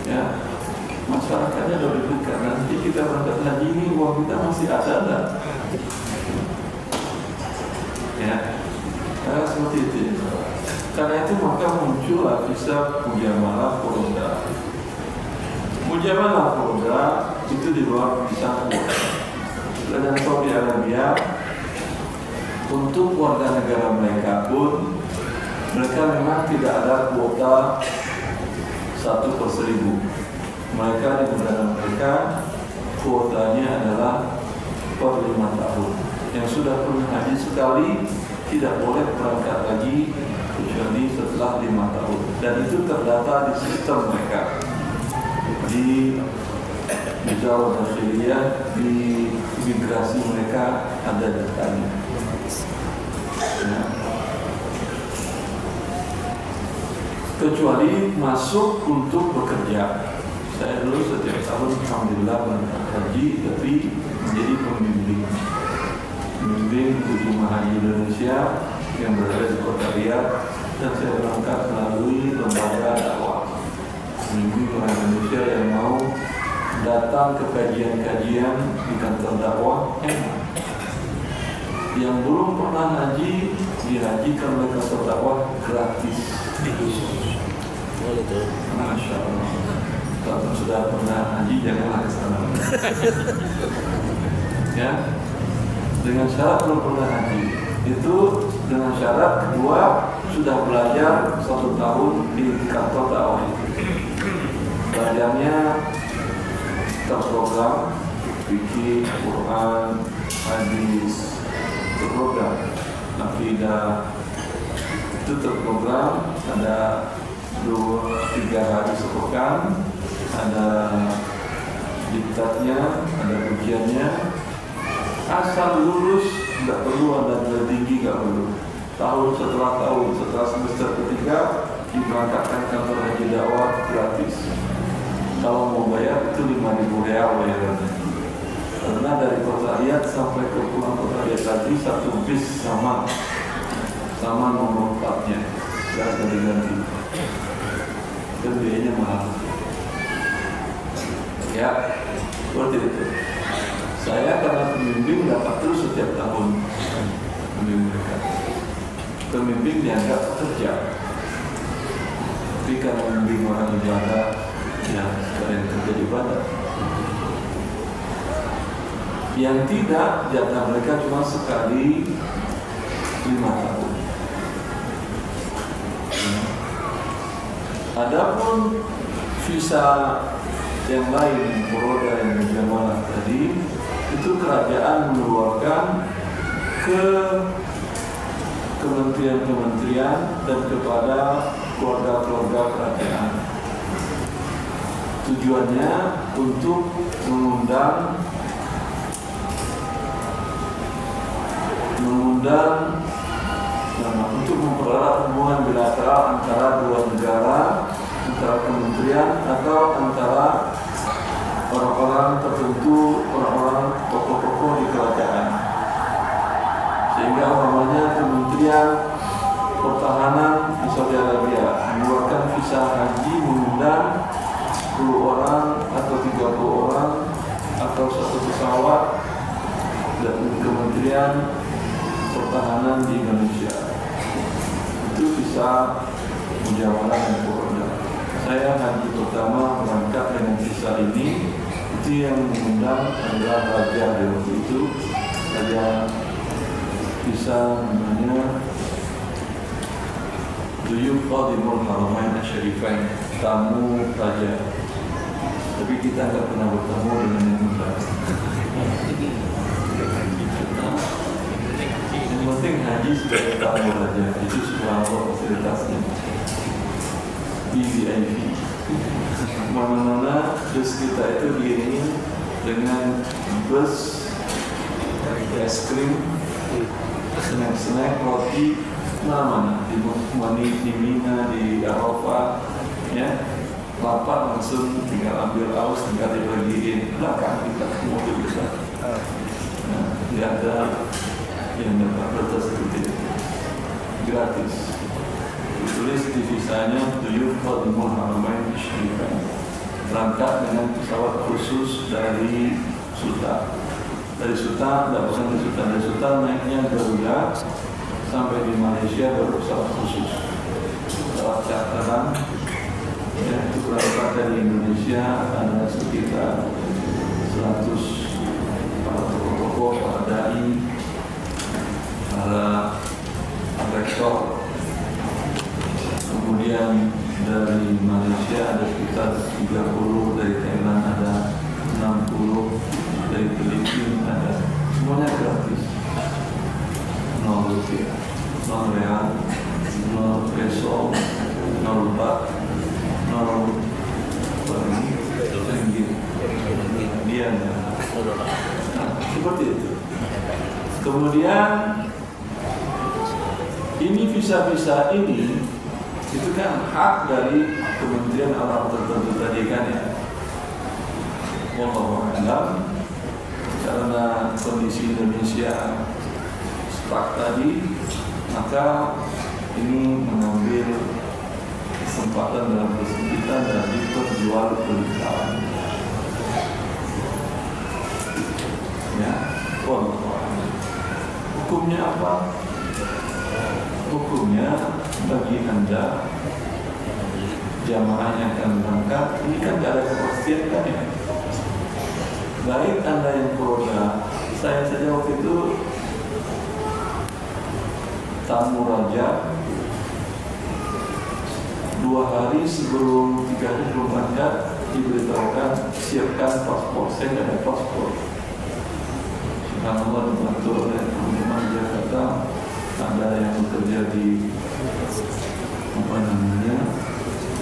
Ya, masyarakatnya lebih dekat. Nanti kita berangkat haji ini uang kita masih ada enggak? Ya, seperti itu. Karena itu maka muncullah visa mujamalah forodha. Mujamalah forodha itu di luar visa kerajaan Saudi Arabia. Untuk warga negara mereka pun, mereka memang tidak ada kuota 1/1000. Mereka di negara mereka kuotanya adalah per 5 tahun. Yang sudah pernah haji sekali tidak boleh berangkat lagi kecuali setelah 5 tahun, dan itu terdata di sistem mereka di Wizarah Dakhiliyah, di imigrasi mereka ada datanya. Ya. Kecuali masuk untuk bekerja. Saya dulu setiap tahun alhamdulillah berangkat haji, tapi menjadi pembimbing jemaah haji Indonesia yang berada di kota Riyadh, dan saya berangkat melalui lembaga dakwah membimbing orang Indonesia yang mau datang ke kajian-kajian di kantor dakwah. Yang belum pernah haji dihajikan oleh kantor dakwah gratis. Masya Allah. Kalau sudah pernah haji janganlah ke sana. Ya, dengan syarat belum pernah haji. Itu dengan syarat kedua sudah belajar 1 tahun di kantor dakwah. Belajarnya terprogram, fikih, Quran, hadis, terprogram, akidah itu terprogram. Ada 2-3 hari sepekan, ada diktatnya, ada ujiannya. Asal lulus, tidak perlu ada nilai tinggi, nggak perlu. Tahun setelah tahun, setelah semester ketiga diberangkatkan kantor haji dakwah gratis. Kalau mau bayar itu 5.000 real bayarannya. Karena dari kota Riyadh sampai ke pulang kota Riyadh tadi 1 bis sama nomor platnya, nggak ada diganti. Dan biayanya mahal. Ya, seperti itu. Saya karena pembimbing dapat terus setiap tahun pembimbing mereka. Pembimbing dianggap pekerja. Tapi karena pembimbing orang ibadah, ya sekalian kerja ibadah. Yang tidak, jatah mereka cuma sekali 5 tahun. Adapun visa yang lain, forodha yang mujamalah tadi, itu kerajaan mengeluarkan ke kementerian-kementerian dan kepada keluarga-keluarga kerajaan. Tujuannya untuk mengundang untuk mempererat hubungan bilateral antara dua negara, antara kementerian atau antara orang-orang tertentu, orang-orang tokoh-tokoh di kerajaan. Sehingga umpamanya Kementerian Pertahanan di Saudi Arabia mengeluarkan visa haji mengundang 10 orang atau 30 orang atau satu pesawat dari Kementerian Pertahanan di Indonesia itu bisa menjawab dan corona. Saya haji pertama berangkat dengan visa ini, itu yang mengundang adalah raja waktu itu, raja visa namanya Duyuf Qadimul Haramain Asyarifain, tamu raja. Tapi kita nggak pernah bertemu dengan yang muda. Yang penting haji sebagai tamu raja itu sebuah fasilitasnya. VIP. Mana-mana bus kita itu diiringi dengan bus es krim, snack, roti, mana-mana di Mina, di Arafah, ya, lapar langsung tinggal ambil aus, tinggal dibagiin belakang kita mobil kita. Tidak ada yang dapat batas seperti itu, gratis. Ditulis di visanya Duyuf Qadimul Haramain Asyarifain, berangkat dengan pesawat khusus dari Sultan. Dari Sultan, tidak usah dari Sultan. Dari Sultan naiknya Garuda sampai di Malaysia baru pesawat khusus. Pesawat charteran, ya, itu berangkat dari Indonesia ada sekitar 100 para tokoh-tokoh, para dai, para rektor. Kemudian dari Malaysia ada sekitar 30, dari Thailand ada 60, dari Filipina ada, semuanya gratis. 0 rupiah, 0 real, 0 peso, 0 baht, 0 ringgit. Dia seperti itu. Kemudian ini visa-visa ini itu kan hak dari kementerian orang tertentu tadi kan ya. Wallahu a'lam, karena kondisi Indonesia stuck tadi, maka ini mengambil kesempatan dalam kesempitan dan diperjualbelikan. Ya, wallahu a'lam. Hukumnya apa? Hukumnya bagi Anda jamaah yang akan berangkat, ini kan tidak ada kepastian kan ya. Baik Anda yang corona, saya saja waktu itu tamu raja 2 hari sebelum 3 hari sebelum berangkat diberitahukan siapkan paspor. Saya tidak ada paspor. Subhanallah, dibantu oleh teman-teman Jakarta. Ada yang bekerja di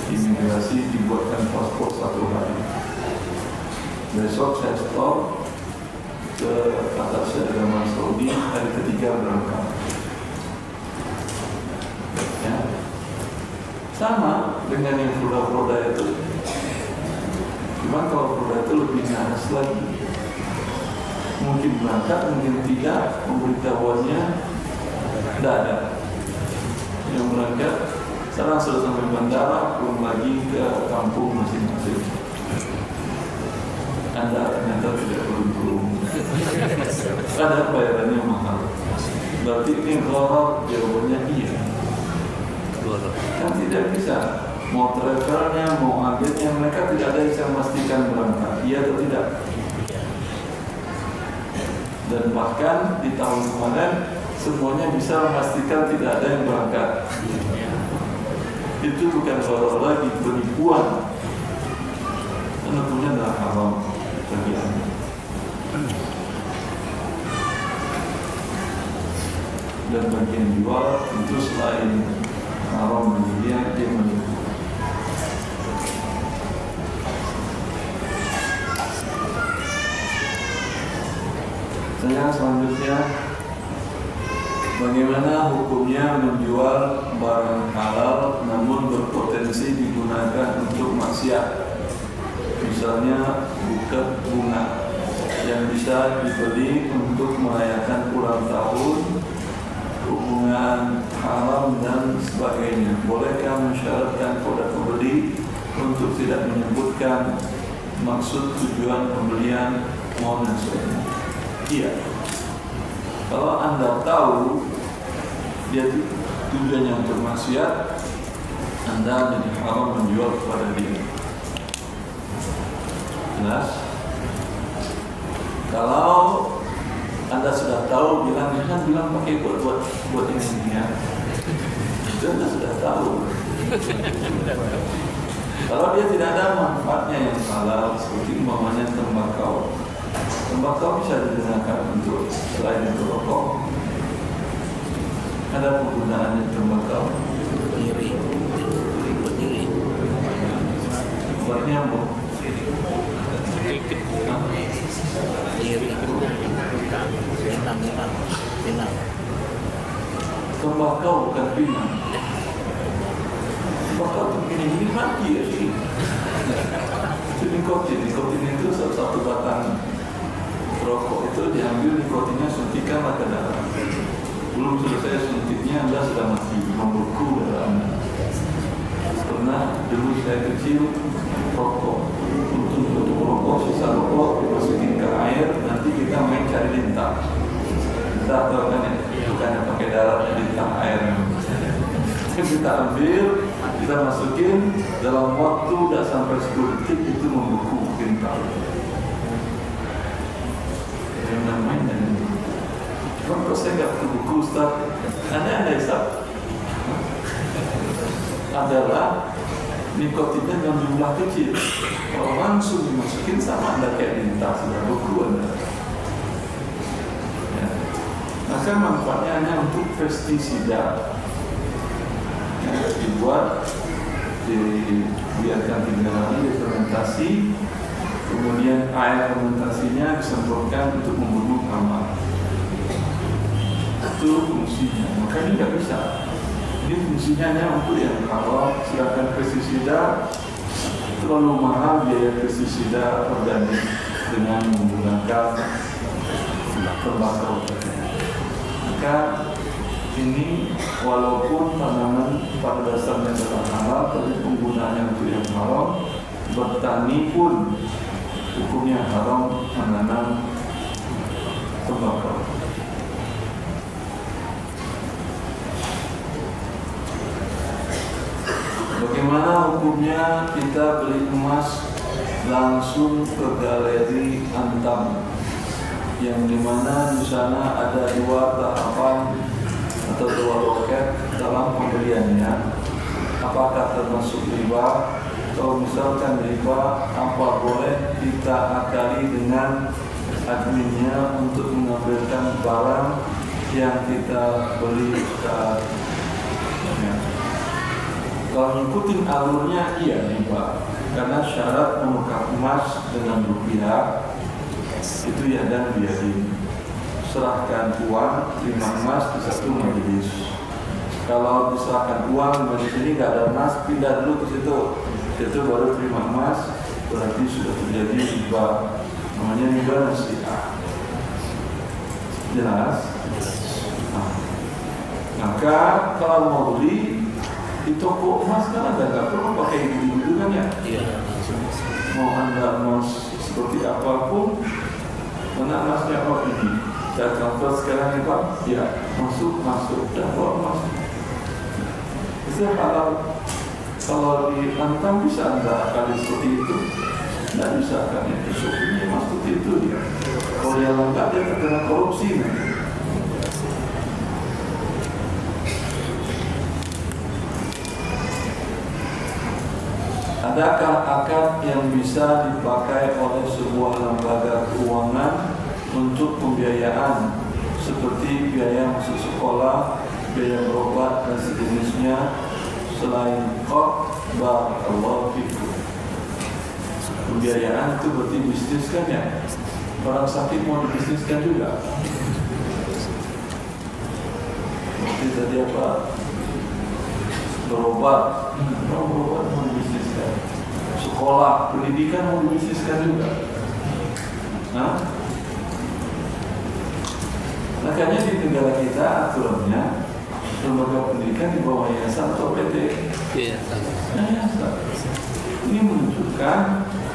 imigrasi, dibuatkan paspor 1 hari. Besok saya stop ke atas agama Saudi, hari ketiga berangkat. Ya. Sama dengan yang produk-produk itu. Cuma kalau produk itu lebih nyaris lagi. Mungkin berangkat, mungkin tidak, pemberitahuannya tidak ada. Yang berangkat sekarang sudah sampai bandara, belum lagi ke kampung masing-masing. Anda ternyata tidak beruntung. Ada bayarannya mahal. Berarti ini gharar, jawabannya iya. Kan tidak bisa. Mau travelnya, mau agennya, mereka tidak ada yang bisa memastikan berangkat. Iya atau tidak? Dan bahkan di tahun kemarin semuanya bisa memastikan tidak ada yang berangkat. Itu bukan gharar lagi, penipuan. Karena punya adalah haram bagi Anda. Dan bagi yang jual tentu selain haram bagi dia menipu. Saya selanjutnya, bagaimana hukumnya menjual barang halal namun berpotensi digunakan untuk maksiat? Misalnya buket bunga yang bisa dibeli untuk merayakan ulang tahun, hubungan haram dan sebagainya. Bolehkah mensyaratkan kepada pembeli untuk tidak menyebutkan maksud tujuan pembelian mall dan sebagainya. Iya. Kalau Anda tahu dia tujuannya untuk maksiat, Anda jadi haram menjual kepada dia. Jelas? Kalau Anda sudah tahu, jangan bilang pakai buat ini ya. Itu Anda sudah tahu. Kalau dia tidak ada manfaatnya yang halal, seperti umpamanya tembakau. Tembakau bisa digunakan untuk selain untuk rokok. Ada penggunaannya tembakau. Iri. Buat nyambung. Iri. Pinang. Tembakau bukan pinang. Tembakau itu gini mati ya sih. Itu nikotin itu satu batang rokok itu diambil nikotinnya, suntikanlah ke dalam. Belum selesai suntiknya Anda sudah mati, membeku darah Anda. Pernah dulu saya kecil rokok, untuk rokok, sisa rokok dimasukin ke air, nanti kita main cari lintah. Lintah tahu kan ya? Bukannya pakai darah, lintah air. Kita ambil, kita masukin, dalam waktu tidak sampai 10 detik itu membeku kental. Yang namanya kok saya nggak perlu buku Ustaz? Ada Ustaz? Adalah nikotinnya dalam jumlah kecil. Kalau langsung dimasukin sama Anda kayak lintah, sudah buku Anda. Ya. Maka manfaatnya hanya untuk pestisida. Ya, dibuat, dibiarkan 3 hari, difermentasi, kemudian air fermentasinya disemprotkan untuk membunuh hama. Itu fungsinya. Maka ini nggak bisa. Ini fungsinya hanya untuk yang halal. Sedangkan pestisida terlalu mahal, biaya pestisida organik dengan menggunakan tembakau. Maka ini walaupun tanaman pada dasarnya adalah halal, tapi penggunaannya untuk yang haram, bertani pun hukumnya haram menanam tembakau. Bagaimana hukumnya kita beli emas langsung ke galeri Antam, yang dimana di sana ada 2 tahapan atau 2 loket dalam pembeliannya? Apakah termasuk riba? Kalau misalkan riba, apa boleh kita akali dengan adminnya untuk mengambilkan barang yang kita beli saat ya. Kalau ngikutin alurnya iya riba, karena syarat menukar emas dengan rupiah itu ya dan biarin. Serahkan uang, terima emas di satu majelis. Kalau diserahkan uang di sini nggak ada emas, pindah dulu ke situ. Itu baru terima emas, berarti sudah terjadi riba. Namanya riba nasi'ah. Jelas? Nah, maka kalau mau beli di toko emas kan ada, nggak perlu pakai gitu-gitu kan ya? Mau Anda emas seperti apapun, mana emasnya apa ini? Saya transfer sekarang ya Pak? Ya, masuk, dan bawa emas. Bisa kalau di Antam bisa Anda akali seperti itu? Tidak bisa kan ya, ini emas seperti itu dia. Kalau dia lengkap dia terkena korupsi nanti. Adakah akad yang bisa dipakai oleh sebuah lembaga keuangan untuk pembiayaan seperti biaya masuk sekolah, biaya berobat dan sejenisnya selain barakallahu fikum? Pembiayaan itu berarti bisnis kan ya? Orang sakit mau dibisniskan juga. Berarti tadi apa? Berobat mau dibisniskan. Sekolah, pendidikan mau dibisniskan juga. Nah, makanya di negara kita aturannya lembaga pendidikan di bawah yayasan atau PT. Yayasan. Ini menunjukkan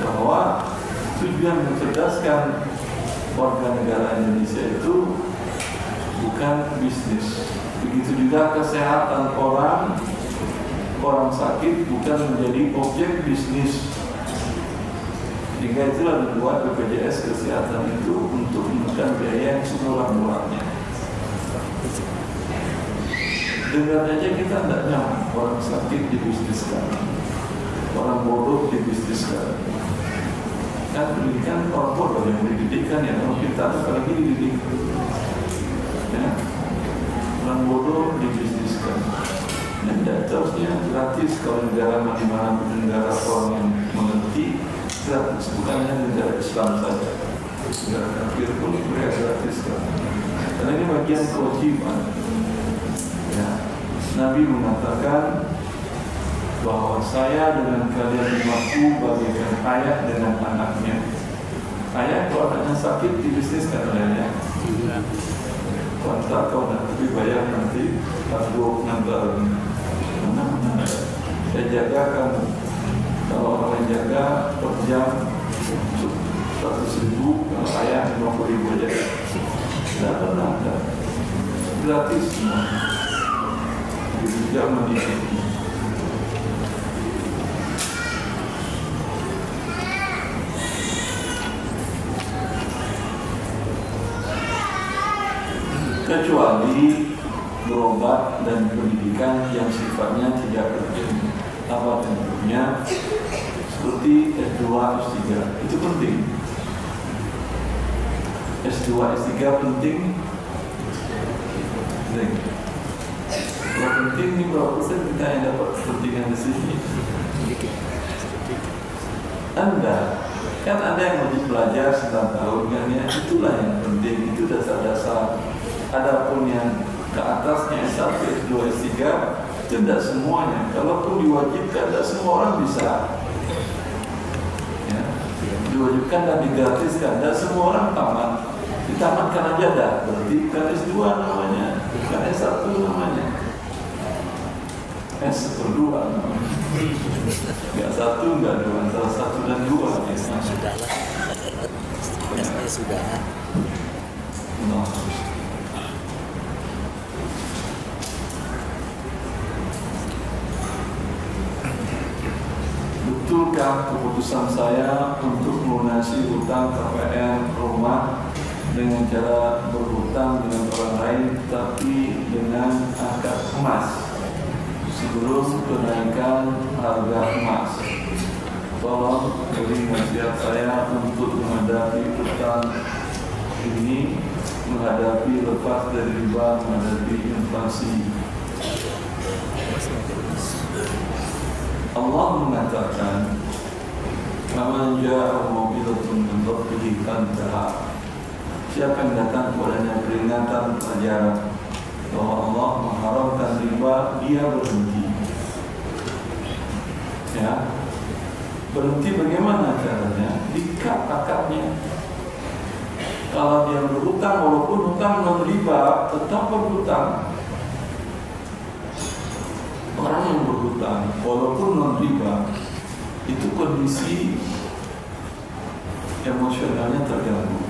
bahwa tujuan mencerdaskan warga negara Indonesia itu bukan bisnis. Begitu juga kesehatan orang sakit bukan menjadi objek bisnis. Sehingga itulah dibuat BPJS Kesehatan itu untuk menekan biaya yang semurah-murahnya. Dengar aja kita tidak nyaman, orang sakit dibisniskan, orang bodoh dibisniskan. Kan pendidikan orang bodoh yang dididikan ya, kalau kita apalagi dididik. Ya, orang bodoh dibisniskan. Dan tidak harusnya gratis kalau negara mana negara orang yang mengerti. Gratis, bukan hanya negara Islam saja. Negara kafir pun mereka gratis kan. Karena ini bagian kewajiban. Ya. Nabi mengatakan bahwa saya dengan kalian mengaku bagaikan ayah dengan anaknya. Ayah kalau anaknya sakit dibisniskan olehnya. Kontrak kau nanti bayar nanti tabung nanti mana saya jaga kamu. Kalau orang jaga per jam 100.000, kalau ayah 50.000 aja. Tidak pernah ada. Gratis semua. Tidak mendidik. Kecuali berobat dan pendidikan yang sifatnya tidak urgent. Apa contohnya? Seperti S2, S3 itu penting. S2, S3 penting. Kalau penting ini berapa persen kita yang dapat kepentingan di sini? Anda yang wajib belajar 9 tahun kan ya, itulah yang penting, itu dasar-dasar. Adapun yang ke atasnya S1, S2, S3 tidak semuanya. Kalaupun diwajibkan, tidak semua orang bisa. Ya, diwajibkan dan digratiskan, tidak semua orang tamat. Ditamatkan aja dah, berarti bukan S2 namanya, bukan S1 namanya. S1 namanya. Enggak 1, enggak 2, antara 1 dan 2. Sudah lah. S-nya sudah. Nah. Betulkah keputusan saya untuk melunasi hutang KPR rumah dengan cara berhutang dengan orang lain tapi dengan akad emas sebelum kenaikan harga emas? Tolong beri nasihat saya untuk menghadapi hutang ini, menghadapi lepas dari riba, menghadapi inflasi. Allah mengatakan, "Man jaa'a mau'izatun min rabbih fantaha." Siapa yang datang kepadanya peringatan pelajaran bahwa Allah mengharamkan riba, dia berhenti. Ya, berhenti bagaimana caranya? Dikat akadnya. Kalau dia berhutang, walaupun hutang non riba, tetap berhutang. Orang yang berhutang, walaupun non riba, itu kondisi emosionalnya terganggu.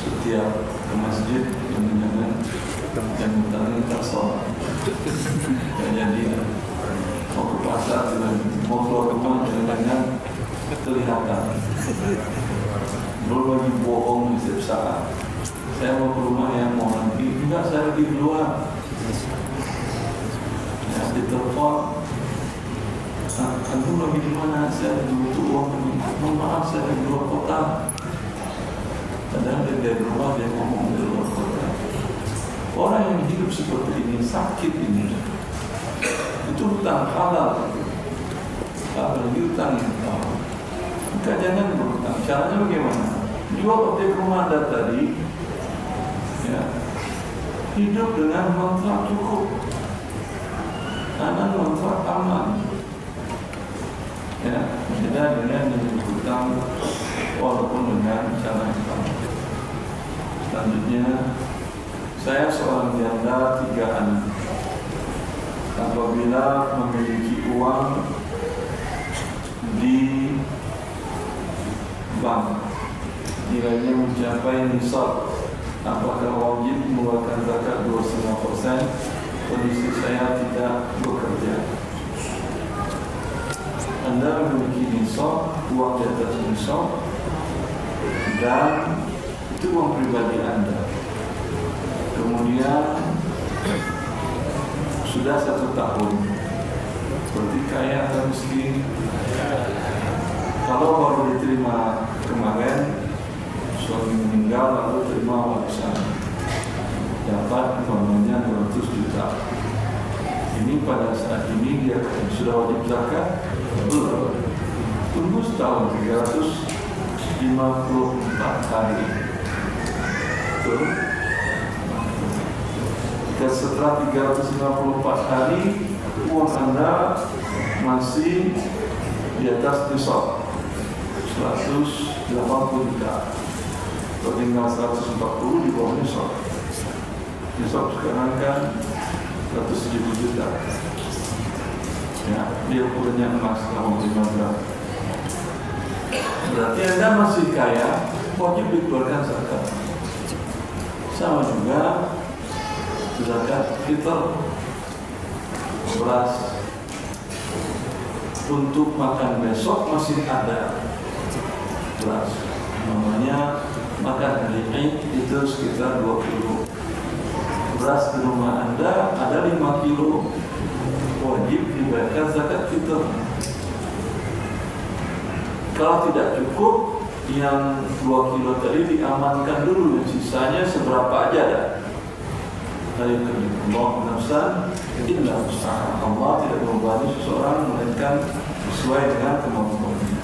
Setiap ke masjid, jangan yang hutangnya tak sholat. Jadi mau ke pasar, mau keluar rumah, jangan kelihatan. Belum lagi bohong di setiap saat. Saya mau ke rumah yang mau nanti, enggak, saya lagi keluar. Ya, ditelepon, antum lagi di mana? Saya butuh uang ini. Mohon maaf, saya di luar kota. Padahal dari rumah dia ngomong di luar kota. Orang yang hidup seperti ini, sakit ini, itu hutang halal. Apalagi hutang yang halal. Maka jangan berhutang. Caranya bagaimana? Jual objek rumah Anda tadi, ya, hidup dengan kontrak cukup. Karena kontrak aman. Ya, beda dengan berhutang walaupun dengan cara yang sama. Selanjutnya, saya seorang janda 3 anak. Apabila memiliki uang di bank nilainya mencapai nisab, apakah wajib mengeluarkan zakat 2,5%? Kondisi saya tidak bekerja. Anda memiliki nisab, uang di atas nisab, dan itu uang pribadi Anda. Kemudian sudah 1 tahun, berarti kaya atau miskin? Kalau baru diterima kemarin, suami meninggal lalu terima warisan, dapat umpamanya 200 juta. Ini pada saat ini dia sudah wajib zakat? Belum. Tunggu setahun 354 hari. Betul? Setelah 354 hari, uang Anda masih di atas nisab 180 juta. Tinggal 140 di bawah nisab. Nisab sekarang kan 170 juta. Ya, dia ukurannya emas 85 gram. Berarti Anda masih kaya, wajib dikeluarkan zakat. Sama juga zakat fitr, beras untuk makan besok masih ada beras. Namanya makan hari Eid itu sekitar 2 kilo. Beras di rumah Anda ada 5 kilo, wajib dibayarkan zakat fitr. Kalau tidak cukup, yang 2 kilo tadi diamankan dulu, sisanya seberapa aja ada. Dari Allah nafsan, illa usaha. Allah tidak membebani seseorang melainkan sesuai dengan kemampuannya.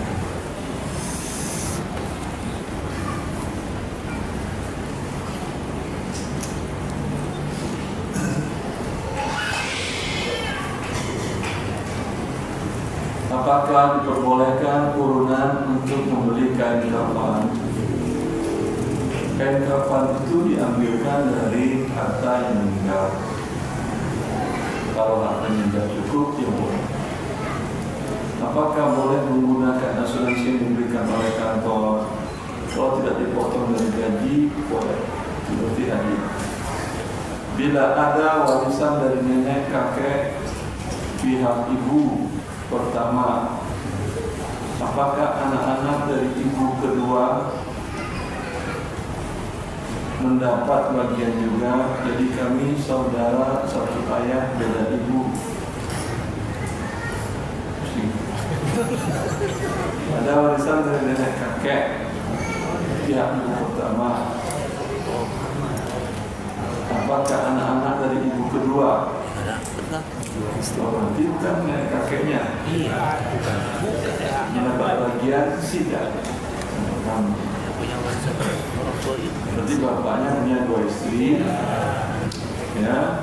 Apakah diperbolehkan urunan untuk membeli kain kafan? Kain kafan itu diambilkan dari harta yang meninggal. Kalau hartanya tidak cukup, ya boleh. Apakah boleh menggunakan asuransi yang diberikan oleh kantor? Kalau tidak dipotong dari gaji, boleh. Seperti hadiah. Bila ada warisan dari nenek, kakek, pihak ibu pertama, apakah anak-anak dari ibu kedua mendapat bagian juga? Jadi kami saudara satu ayah beda ibu. Ada warisan dari nenek kakek pihak ibu pertama, apakah anak-anak dari ibu kedua? Berarti bukan nenek kakeknya. Mendapat bagian tidak. Berarti bapaknya punya 2 istri, ya,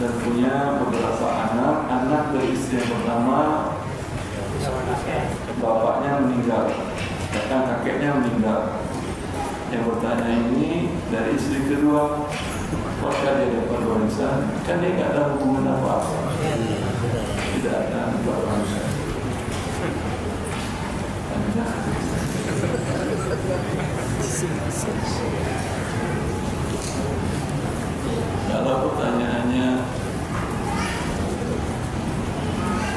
dan punya beberapa anak. Anak dari istri yang pertama, bapaknya meninggal, bahkan kakeknya meninggal. Yang bertanya ini dari istri kedua, apakah dia dapat warisan? Kan dia tidak ada hubungan apa-apa. Tidak ada warisan. Kalau pertanyaannya,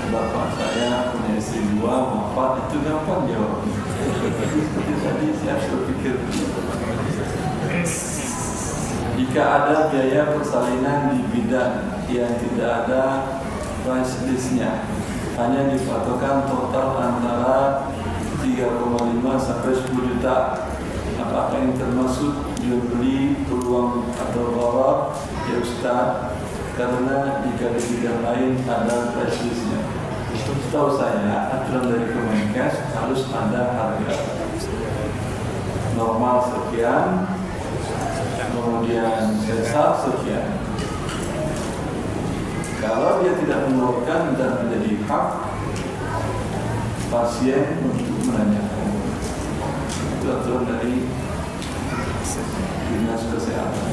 bapak saya punya istri 2, 4, itu gampang jawabnya. Jadi saya berpikir, jika ada biaya persalinan di bidang yang tidak ada price listnya, hanya dipatokan total antara 3,5 sampai 10 juta, apakah yang termasuk jual beli peluang atau gharar? Ya Ustaz, karena jika di bidang lain ada price listnya. Setahu saya aturan dari Kemenkes harus ada harga normal sekian, kemudian sesar sekian. Kalau dia tidak mengeluarkan dan menjadi hak pasien untuk menanyakan. Itu aturan dari Dinas Kesehatan.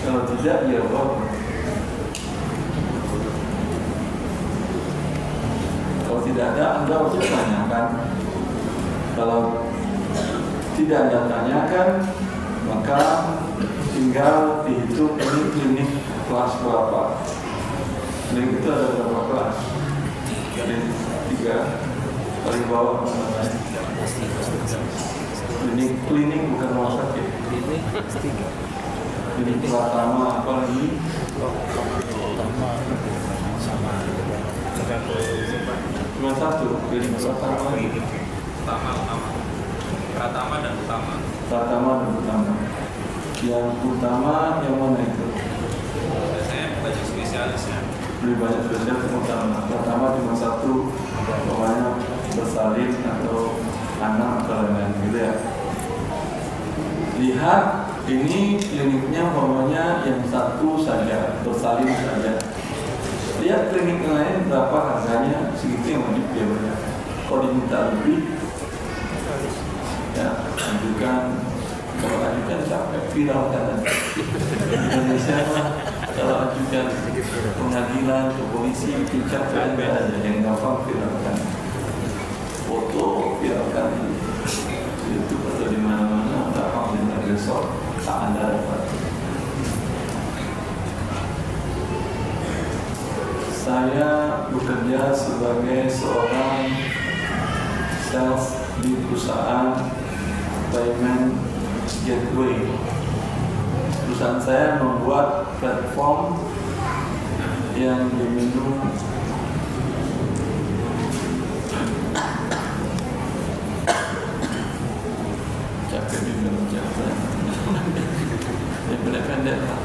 Kalau tidak, ya Allah. Kalau tidak ada, Anda harus tanyakan. Kalau tidak Anda tanyakan, maka tinggal dihitung ini klinik kelas berapa. Klinik itu ada berapa kelas? Klinik 3 paling bawah. Klinik bukan rumah sakit. Klinik pertama apa lagi? Cuma satu klinik pertama. Pratama dan utama. Pratama dan utama. Yang utama yang mana itu? Biasanya banyak spesialisnya. Lebih banyak spesialis yang utama. Pertama cuma satu, pokoknya bersalin atau anak atau lain-lain gitu ya. Lihat ini kliniknya umpamanya yang satu saja, bersalin saja. Lihat klinik lain berapa harganya, segitu yang wajib dia bayar. Kalau diminta lebih, ya ajukan. Kalau ajukan capek, viralkan. Indonesia mah kalau ajukan pengadilan ke polisi itu capek aja, yang gampang viralkan. Foto viralkan. Itu atau di mana-mana gampang di resort, tak Anda dapat. Saya bekerja sebagai seorang sales di perusahaan payment gateway. Perusahaan saya membuat platform yang diminum capek juga menjawab. Yang pendek-pendek lah.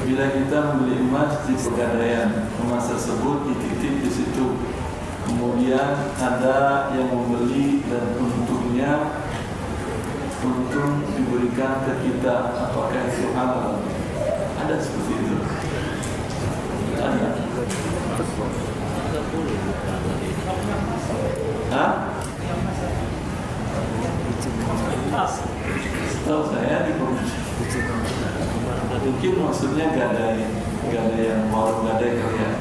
Bila kita membeli emas di Pegadaian, emas tersebut dititip di situ. Kemudian ada yang membeli dan untung diberikan ke kita. Apakah itu halal? Ada seperti itu? Ada. Hah? Tahu saya di mungkin maksudnya gadai yang warung gadai kalian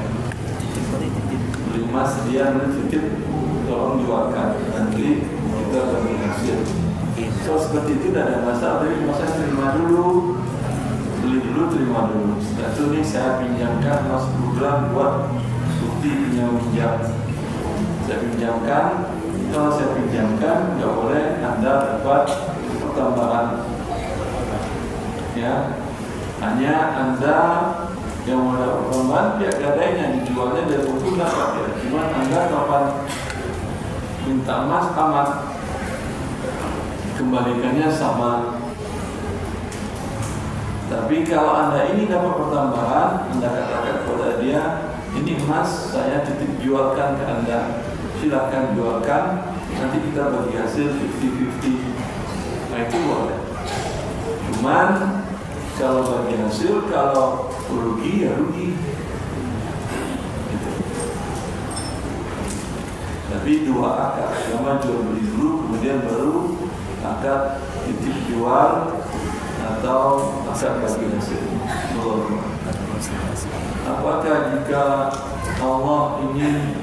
beli emas dia titip tolong jualkan nanti kita bagi hasil. So seperti itu tidak ada masalah, tapi masalah terima dulu, beli dulu, terima dulu. Setelah itu nih saya pinjamkan emas 10 gram buat bukti pinjam. Saya pinjamkan, kalau saya pinjamkan nggak boleh Anda dapat pertambahan. Ya, hanya Anda yang mau dapat pertambahan pihak gadainya dijualnya dari buku dapat ya. Cuma Anda kapan minta emas amat, kembalikannya sama. Tapi kalau Anda ini dapat pertambahan, Anda katakan kepada dia, ini emas saya titip jualkan ke Anda, silakan jualkan, nanti kita bagi hasil 50-50. Nah itu boleh. Cuman kalau bagi hasil, kalau rugi ya rugi. Gitu. Tapi dua akad, pertama jual beli dulu, kemudian baru akad titip jual atau akad bagi hasil. Apakah jika Allah ingin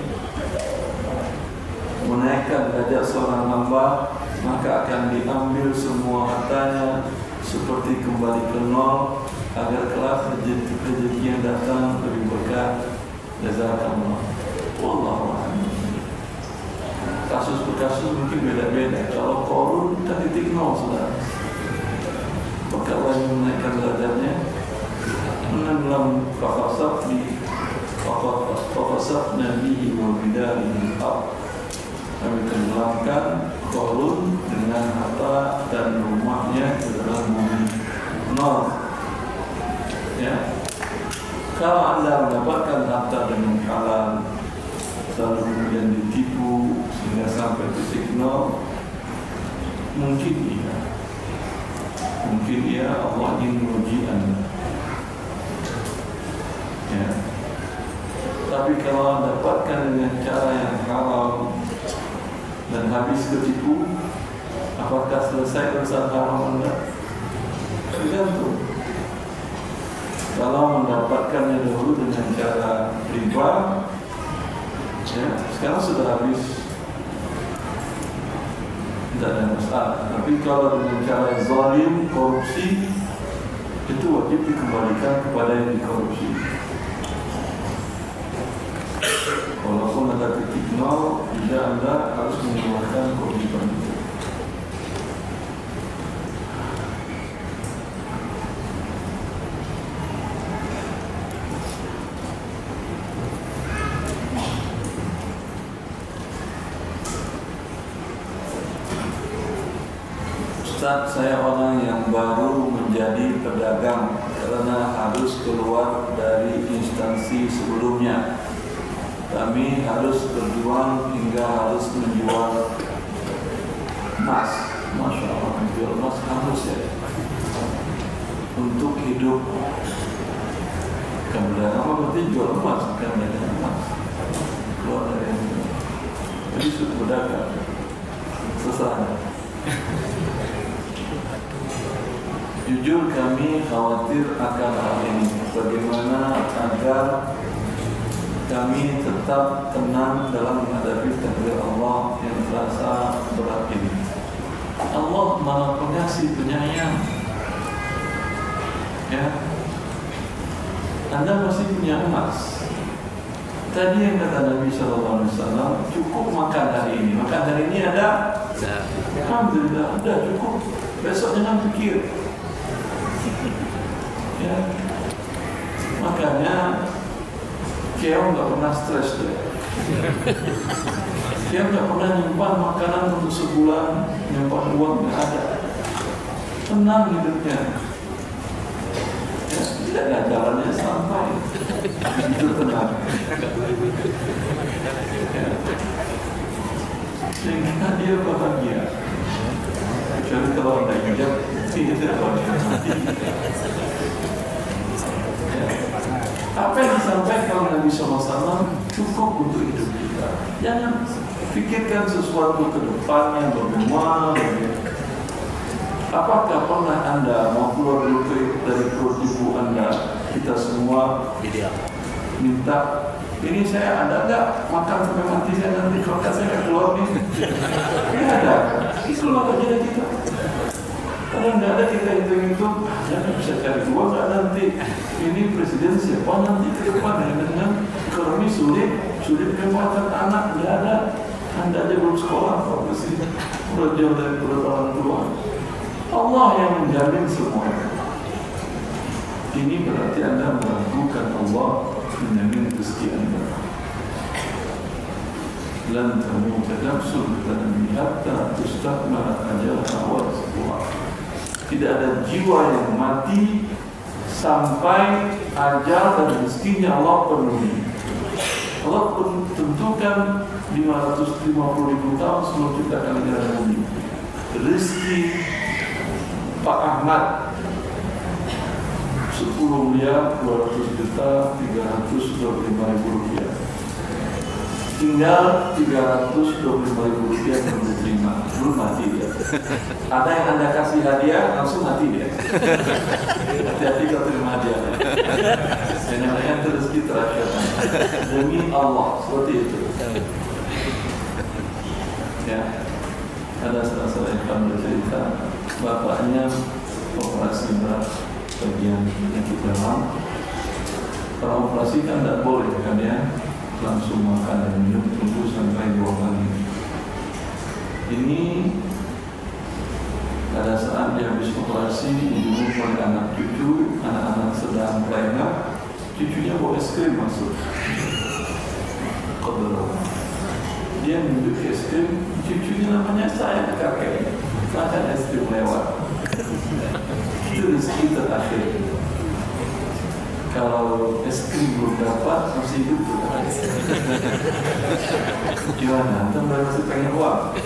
menaikkan derajat seorang hamba, maka akan diambil semua hartanya seperti kembali ke nol agar kelak rezeki yang datang lebih berkah. Jazakallah. Wallahu a'lam. Kasus per kasus mungkin beda-beda. Kalau Qarun kita titik nol sudah. Maka Allah yang menaikkan derajatnya. Dalam fakasaf di fakasaf Nabi wa bidarihi al-ard. Kami tenggelamkan Qarun dengan harta dan rumahnya ke dalam bumi. Nol. Ya. Kalau Anda mendapatkan harta dengan halal, lalu kemudian ditipu sehingga sampai titik nol, mungkin iya Allah ingin menguji Anda. Ya. Tapi kalau Anda dapatkan dengan cara yang halal dan habis ketipu, apakah selesai urusan haram Anda? Tergantung. Kalau mendapatkannya dahulu dengan cara riba, Ya, sekarang sudah habis, tidak ada masalah. Tapi kalau dengan cara zalim, korupsi, itu wajib dikembalikan kepada yang dikorupsi. Walaupun ada titik nol, tidak Anda harus mengeluarkan kewajiban itu. Ustaz, saya orang yang baru menjadi pedagang karena harus keluar dari instansi sebelumnya. Kami harus berjuang hingga harus menjual emas. Masya Allah, menjual emas harus ya. Untuk hidup. Kemudian apa berarti jual emas, bukan dagang emas. Keluar dari ini. Jadi sudah pedagang. Selesai. Jujur kami khawatir akan hal ini. Bagaimana agar kami tetap tenang dalam menghadapi takdir Allah yang terasa berat ini. Allah Maha Pengasih Penyayang. Ya, Anda masih punya emas. Tadi yang kata Nabi SAW, cukup makan hari ini. Makan hari ini ada? Alhamdulillah, ada cukup. Besok jangan pikir. Ya, makanya Kiau nggak pernah stres deh. Kiau nggak pernah nyimpan makanan untuk sebulan, nyimpan uang nggak ada. Tenang hidupnya. Ya, tidak ada jalannya sampai itu tenang. Ya. Sehingga dia bahagia. Kecuali kalau anda hijab, tidak bahagia. Apa yang disampaikan Nabi SAW cukup untuk hidup kita. Jangan pikirkan sesuatu ke depannya bagaimana. Apakah pernah Anda mau keluar dari perut ibu Anda, kita semua minta, ini saya ada nggak makan sampai mati saya nanti kalau saya keluar nih? Ini ada, ini keluar aja dari kita. Kalau nggak ada kita hitung-hitung, jangan bisa cari uang nggak nanti. Ini presiden siapa nanti ke depan ya, dengan ekonomi sulit penguatan anak nggak ada. Anda aja belum sekolah, apa sih? Udah jauh dari perut orang tua. Allah yang menjamin semua. Ini berarti Anda meragukan Allah menjamin rezeki Anda. Lan tamuta nafsun hatta tustakmala ajalha wa rizquha. Tidak ada jiwa yang mati sampai ajal dan rezekinya Allah penuhi. Allah tentukan 550.000 tahun sebelum kita akan jalan bumi. Rezeki Pak Ahmad 10 miliar 200 juta 325.000 rupiah. Tinggal 325.000 rupiah yang diterima, belum mati dia. Ada yang Anda kasih hadiah, langsung mati dia. Hati-hati kalau terima hadiah. Yang namanya rezeki terakhir. Demi Allah, seperti itu. Ya, ada salah yang kami bercerita, bapaknya operasi berat bagian penyakit dalam. Kalau operasi kan tidak boleh kan ya, langsung makan dan minum, tunggu sampai 2 kali. Ini pada saat dia habis operasi dibunuh oleh anak cucu, anak-anak sedang kelengah, cucunya bawa es krim masuk. Dia minum es krim, cucunya namanya saya kakek, makan es krim lewat. Itu rezeki terakhir. Kalau es krim belum dapat, masih hidup tuh. Gimana? Antum masih pengen uang?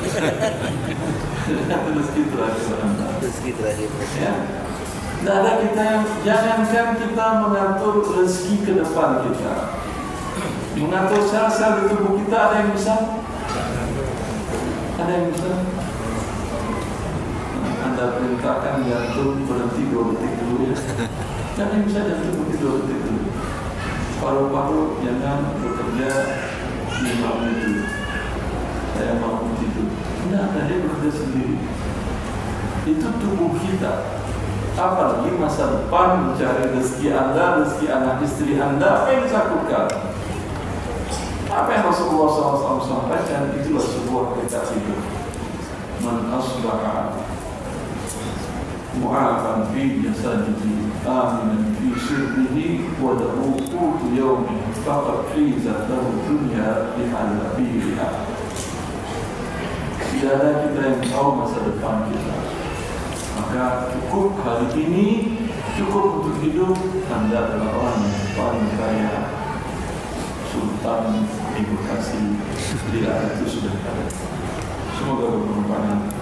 Rezeki terakhir. Ya. Tidak ada kita yang, jangankan kita mengatur rezeki ke depan kita. Mengatur sel-sel di tubuh kita, ada yang bisa? Ada yang bisa? Anda perintahkan jantung berhenti 2 detik dulu ya. Jangan bisa jantung berhenti 2 detik dulu. Paru-paru jangan bekerja imam itu, saya mau tidur. Tidak, dia bekerja sendiri. Itu tubuh kita. Apalagi masa depan mencari rezeki Anda, rezeki anak istri Anda, apa yang ditakutkan? Apa yang Rasulullah SAW sampaikan, itulah sebuah kaidah hidup. Man asbaha mu'afan fi jasadihi aminan fi sirrihi wa lahu qutu yawmin faqad khizat lahu dunya bihalabiriha. Tidak ada kita yang tahu masa depan kita, maka cukup hari ini, cukup untuk hidup. Anda adalah orang yang paling kaya. Sultan Ibu Kasih, tidak itu sudah ada. Semoga bermanfaat.